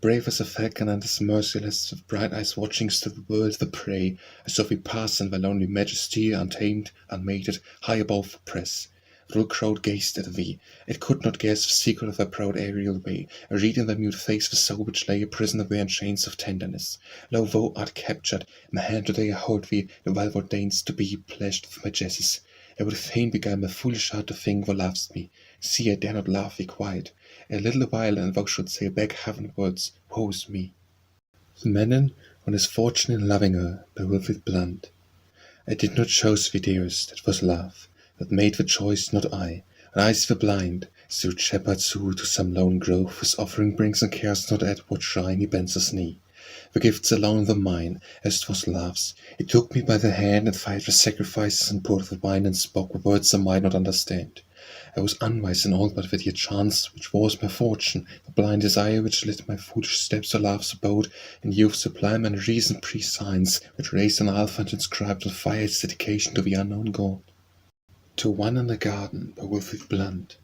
Brave as a falcon and as merciless, with bright eyes watching still the world the prey, I saw thee pass in thy lonely majesty, untamed, unmated, high above the press. The little crowd gazed at thee, it could not guess the secret of thy proud aerial way, and read in thy mute face the soul which lay a prisoner there in chains of tenderness. Lo, thou art captured, in my hand today I hold thee, while thou deignst to be pledged with my jesses. I would fain beguile my foolish heart to think thou lovest me. See, I dare not love thee quite. A little while, and thou shouldst say back heavenwards, woe is me. The Manon on his fortune in loving her, by Wilfrid Blunt. I did not choose thee, dearest, it was love that made the choice, not I. And eyes were blind, so shepherds who to some lone grove his offering brings and cares not at what shrine he bends his knee. The gifts alone were mine, as 'twas love's. He took me by the hand and fired the sacrifices and poured the wine and spoke the words I might not understand. I was unwise in all but with your chance, which was my fortune, the blind desire which lit my foolish steps to love's abode, and youth sublime and reason pre-signs, which raised an alpha and inscribed on fire its dedication to the unknown God. To One in the Garden by Wilfrid Blunt.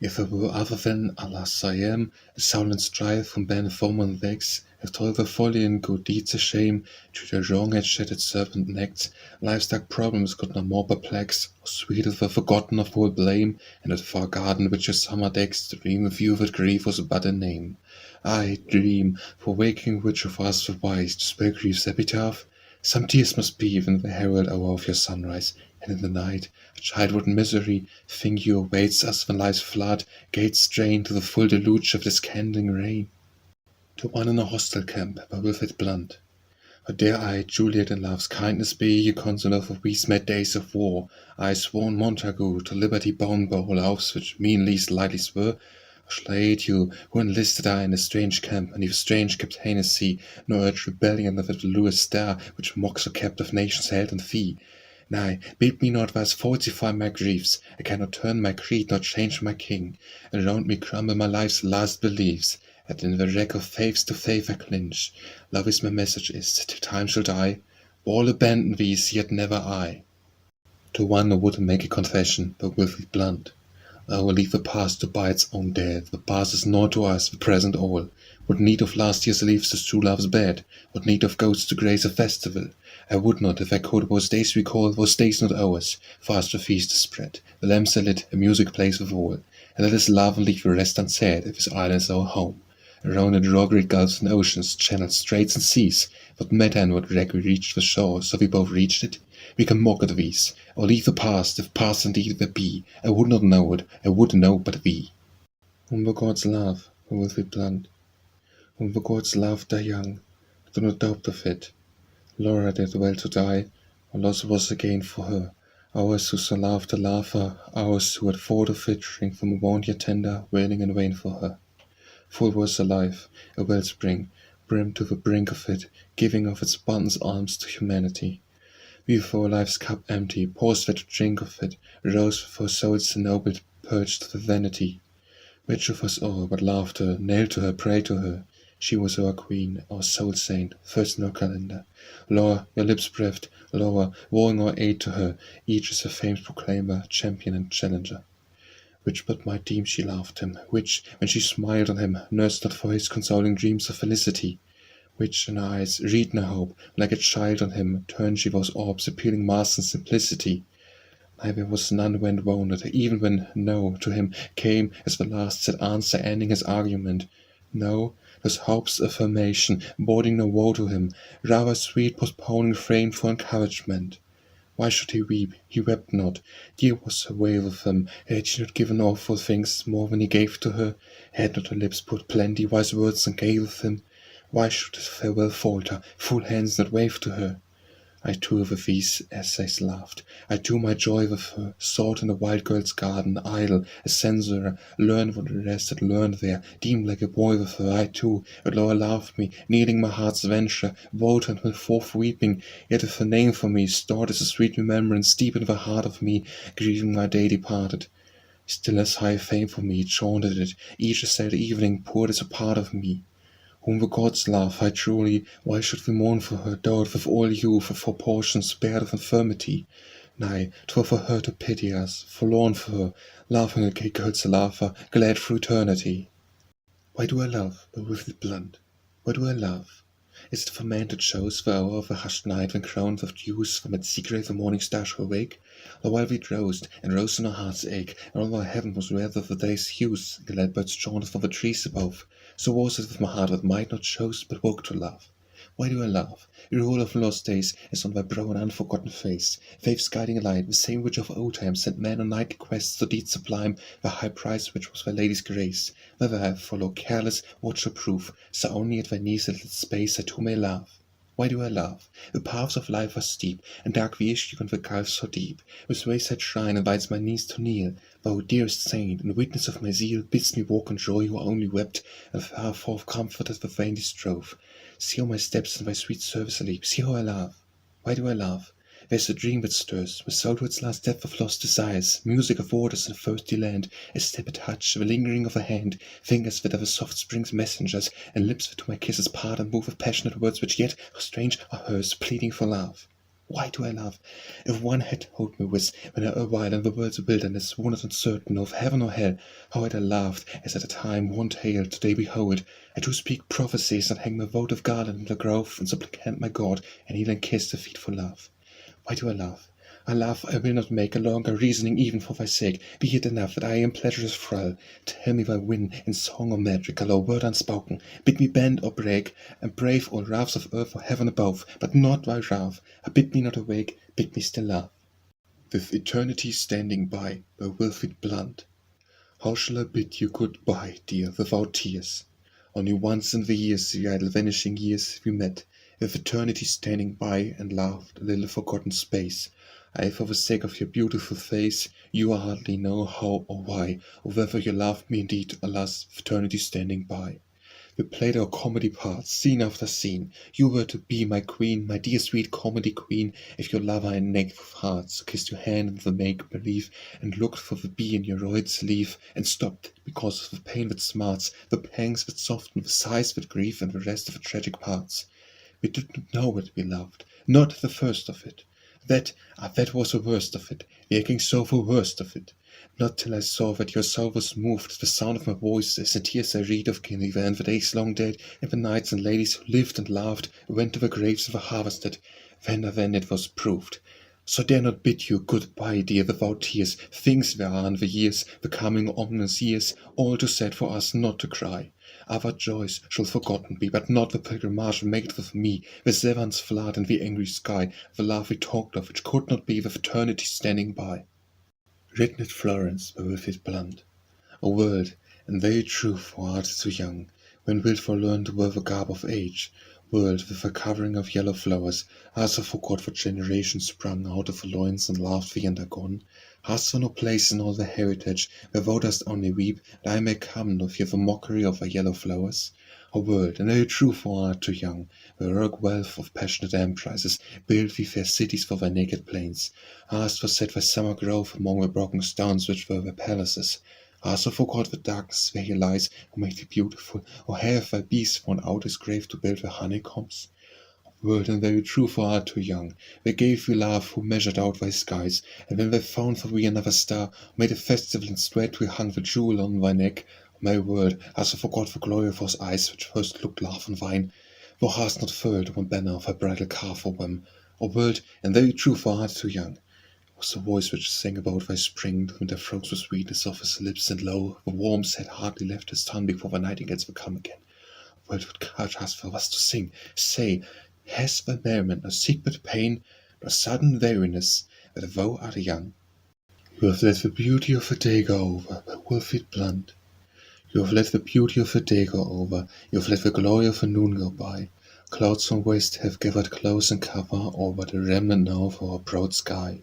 If I were other than, alas I am, a soul and strife from bare foam legs, if toil the folly and good deeds a shame, to the wrong had shedded serpent necks, life's dark problems could no more perplex, or sweeter were forgotten of all blame, and that far garden which your summer decks, to dream of you that grief was but a name. Aye, dream, for waking which of us were wise to spell grief's epitaph? Some tears must be in the herald hour of your sunrise, and in the night, a childhood misery, think you awaits us when life's flood gates strain to the full deluge of this candling rain. To One in a Hostile Camp by Wilfrid Blunt. How dare I, Juliet, in love's kindness be your consoler for these mad days of war? I sworn Montagu to liberty bound by all oaths which meanly lightly swear. Or shall I aid you, who enlisted I in a strange camp, and if strange captainacy, nor urge rebellion of that lurid star which mocks a captive nations held in fee? Nay, bid me not thus falsify my griefs, I cannot turn my creed, nor change my king, and round me crumble my life's last beliefs, and in the wreck of faiths to faith I clinch. Love is my message is, till time shall die, all abandon these, yet never I. To One who would make a confession by Wilfrid Blunt. I will leave the past to buy its own death. The past is naught to us, the present all. What need of last year's leaves to strew love's bed? What need of ghosts to grace a festival? I would not, if I could, those days recall, those days not ours. Fast a feast is spread, the lamps are lit, a music plays with all. And let us love and leave the rest unsaid, if this island is our home. Around it draw great gulfs and oceans, channels, straits and seas. What matter in what wreck we reached the shore, so we both reached it? We can mock at these, or leave the past, if past indeed there be. I would not know it, I would know but thee. Whom the gods love, who Wilfrid Blunt. Whom the gods love die young, do not doubt of it. Laura did well to die, or loss was a gain for her. Ours who so loved the laugher, ours who had thought of it, shrink from a wound yet tender, wailing in vain for her. Full was her life, a wellspring, brimmed to the brink of it, giving of its abundant alms to humanity. Before life's cup empty, paused there to drink of it, rose for souls ennobled, purged with vanity. Which of us all but loved her, nailed to her, prayed to her? She was our queen, our soul saint, first in our calendar. Laura, your lips breathed, Laura, vowing our aid to her, each as her fame's proclaimer, champion and challenger. Which but might deem she loved him, which, when she smiled on him, nursed not for his consoling dreams of felicity? Which in her eyes read no hope, like a child on him, turned she those orbs, appealing mask and simplicity? Nay, there was none went wounded, even when no to him came as the last sad answer ending his argument. No, those hopes affirmation, boding no woe to him, rather sweet postponing framed for encouragement. Why should he weep? He wept not. Dear was her wail of him. Had she not given awful things more than he gave to her? Had not her lips put plenty wise words and gay with him? Why should his farewell falter, full hands not wave to her? I too with these essays laughed. I too my joy with her sought in the wild girl's garden, idle, a censorer, learned what the rest had learned there, deemed like a boy with her. I too, at Laura loved me, kneeling my heart's venture, vowed and went forth weeping, yet if her name for me, stored as a sweet remembrance deep in the heart of me, grieving my day departed. Still as high fame for me chaunted it, each a sad evening poured as a part of me. Whom the gods love, I truly, why should we mourn for her, dowered with all youth, for portions spared of infirmity? Nay, 'twere for her to pity us, forlorn for her, laughing a gay girl's laugher, glad through eternity. Why do I love, but with it blunt? Why do I love? Is it for man to choose the hour of a hushed night when crowned with dews from its secret the morning star shall wake? Or while we drowsed, and rose in our heart's ache, and all our heaven was red of the day's hues, glad birds chaunted from the trees above, so was it with my heart that might not choose but woke to love. Why do I love? A rule of lost days is on thy brow an unforgotten face, faith's guiding light, the same which of old time sent men on nightly quests to deeds sublime, the high price which was thy lady's grace. Whether I follow careless, what shall prove, so only at thy knees a little space I too may love. Why do I love? The paths of life are steep, and dark the issue and the gulf so deep. With wayside shrine invites my knees to kneel. Thou, dearest saint, in witness of my zeal, bidst me walk in joy who only wept, and far forth comforted the vainly strove. See how my steps in thy sweet service leap, see how I love. Why do I love? Where's the dream that stirs, with soul to its last depth of lost desires, music of waters in thirsty land, a step, a touch, the lingering of a hand, fingers that are the soft spring's messengers, and lips that to my kisses part and move with passionate words which yet, how strange, are hers, pleading for love. Why do I love? If one had told me this, when I awhile in the world's wilderness, wonders uncertain of heaven or hell, how had I laughed, as at a time one tale today behold, I do speak prophecies and hang my votive garland in the grove, and supplicant my God, and kneel and kiss the feet for love. Why do I love? I love, I will not make a longer reasoning even for thy sake, be it enough that I am pleasure's thrall. Tell me thy win, in song or magical, or word unspoken, bid me bend or break, and brave all wraths of earth or heaven above, but not thy wrath. Bid me not awake, bid me still love. With eternity standing by Wilfrid Blunt. How shall I bid you good-bye, dear, without tears? Only once in the years, the idle vanishing years, we met, with eternity standing by, and laughed a little forgotten space. I, for the sake of your beautiful face, you hardly know how or why, or whether you loved me indeed, alas, with eternity standing by. We played our comedy parts, scene after scene. You were to be my queen, my dear sweet comedy queen, if your lover I naked with hearts, kissed your hand in the make-believe, and looked for the bee in your royal sleeve, and stopped, because of the pain that smarts, the pangs that soften, the sighs that grieve, and the rest of the tragic parts. We did not know it we loved, not the first of it. That was the worst of it, the aching sorrow worst of it. Not till I saw that your soul was moved, the sound of my voice, as in tears I read of King Ivan, the days long dead, and the knights and ladies who lived and laughed, went to the graves of the harvested. Then it was proved. So dare not bid you good-bye, dear, without tears. Things there are in the years, the coming ominous years, all too sad for us not to cry. Other joys shall forgotten be, but not the pilgrimage made with me, the Severn's flood and the angry sky, the love we talked of, which could not be, with eternity standing by. Written at Florence by Wilfrid Blunt. A world, and very true for art too young, when wilt thou learn to wear the garb of age, world with a covering of yellow flowers, hast thou forgot what generation sprung out of the loins and laughed thee and are gone? Hast thou no place in all the heritage, where thou dost only weep, that I may come nor fear the mockery of thy yellow flowers? A world, and very true for art too young, where heroic wealth of passionate emprises build thee fair cities for thy naked plains, hast thou set thy summer grove among the broken stones which were thy palaces? Hast thou forgot the darkness where he lies, who made thee beautiful, or have thy beasts found out his grave to build the honeycombs? World, and very true for art too young, they gave thee love who measured out thy skies, and when they found for thee another star, made a festival and straightway hung the jewel on thy neck. My word, hast thou forgot the glory of those eyes which first looked love and wine? Thou hast not furled one banner of thy bridal car for them. O world, and very true for art too young, was the voice which sang about thy spring, the winter froze the sweetness of his lips, and lo, the warmth had hardly left his tongue before the nightingales will come again. World, what courage hast thou thus to sing? Say, has thy merriment no secret pain, no sudden weariness, that thou art young? You have let the beauty of the day go over, by Wilfrid Blunt. You have let the beauty of the day go over, you have let the glory of the noon go by. Clouds from west have gathered close and cover over the remnant now of our broad sky.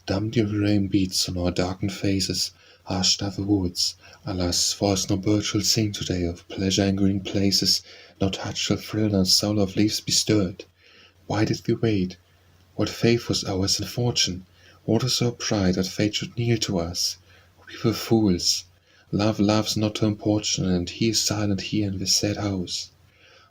Dumb the rain beats on our darkened faces, hushed are the woods. Alas, for us no bird shall sing today of pleasure in green places, no touch shall thrill, no soul of leaves be stirred. Why did we wait? What faith was ours in fortune? What was our pride that fate should kneel to us? We were fools. Love loves not to importune, and he is silent here in this sad house.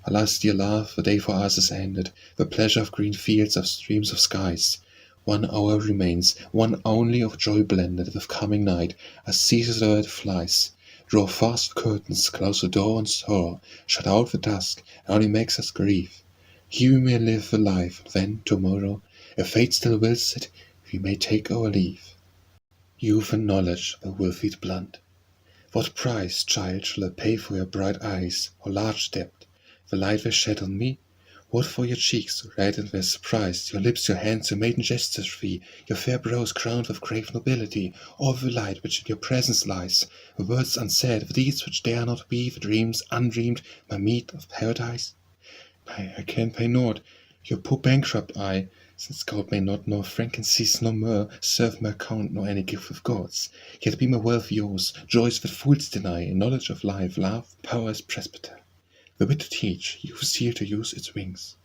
Alas, dear love, the day for us is ended, the pleasure of green fields, of streams, of skies. 1 hour remains, one only of joy blended with coming night, as ceases though it flies. Draw fast the curtains, close the door and sorrow, shut out the dusk, and only makes us grieve. Here we may live the life, and then, tomorrow, if fate still wills it, we may take our leave. Youth and knowledge by Wilfrid Blunt. What price, child, shall I pay for your bright eyes, or large debt, the light they shed on me? What for your cheeks, red and their surprise, your lips, your hands, your maiden gestures free, your fair brows crowned with grave nobility, all the light which in your presence lies, the words unsaid, the deeds which dare not be, the dreams undreamed, my meed of paradise? I can pay naught, your poor bankrupt I, since gold may not, nor frankincense, nor myrrh, serve my account, nor any gift of gods. Yet be my wealth yours, joys that fools deny, and knowledge of life, love, power as presbyter. The wit to teach, youth's here to use its wings.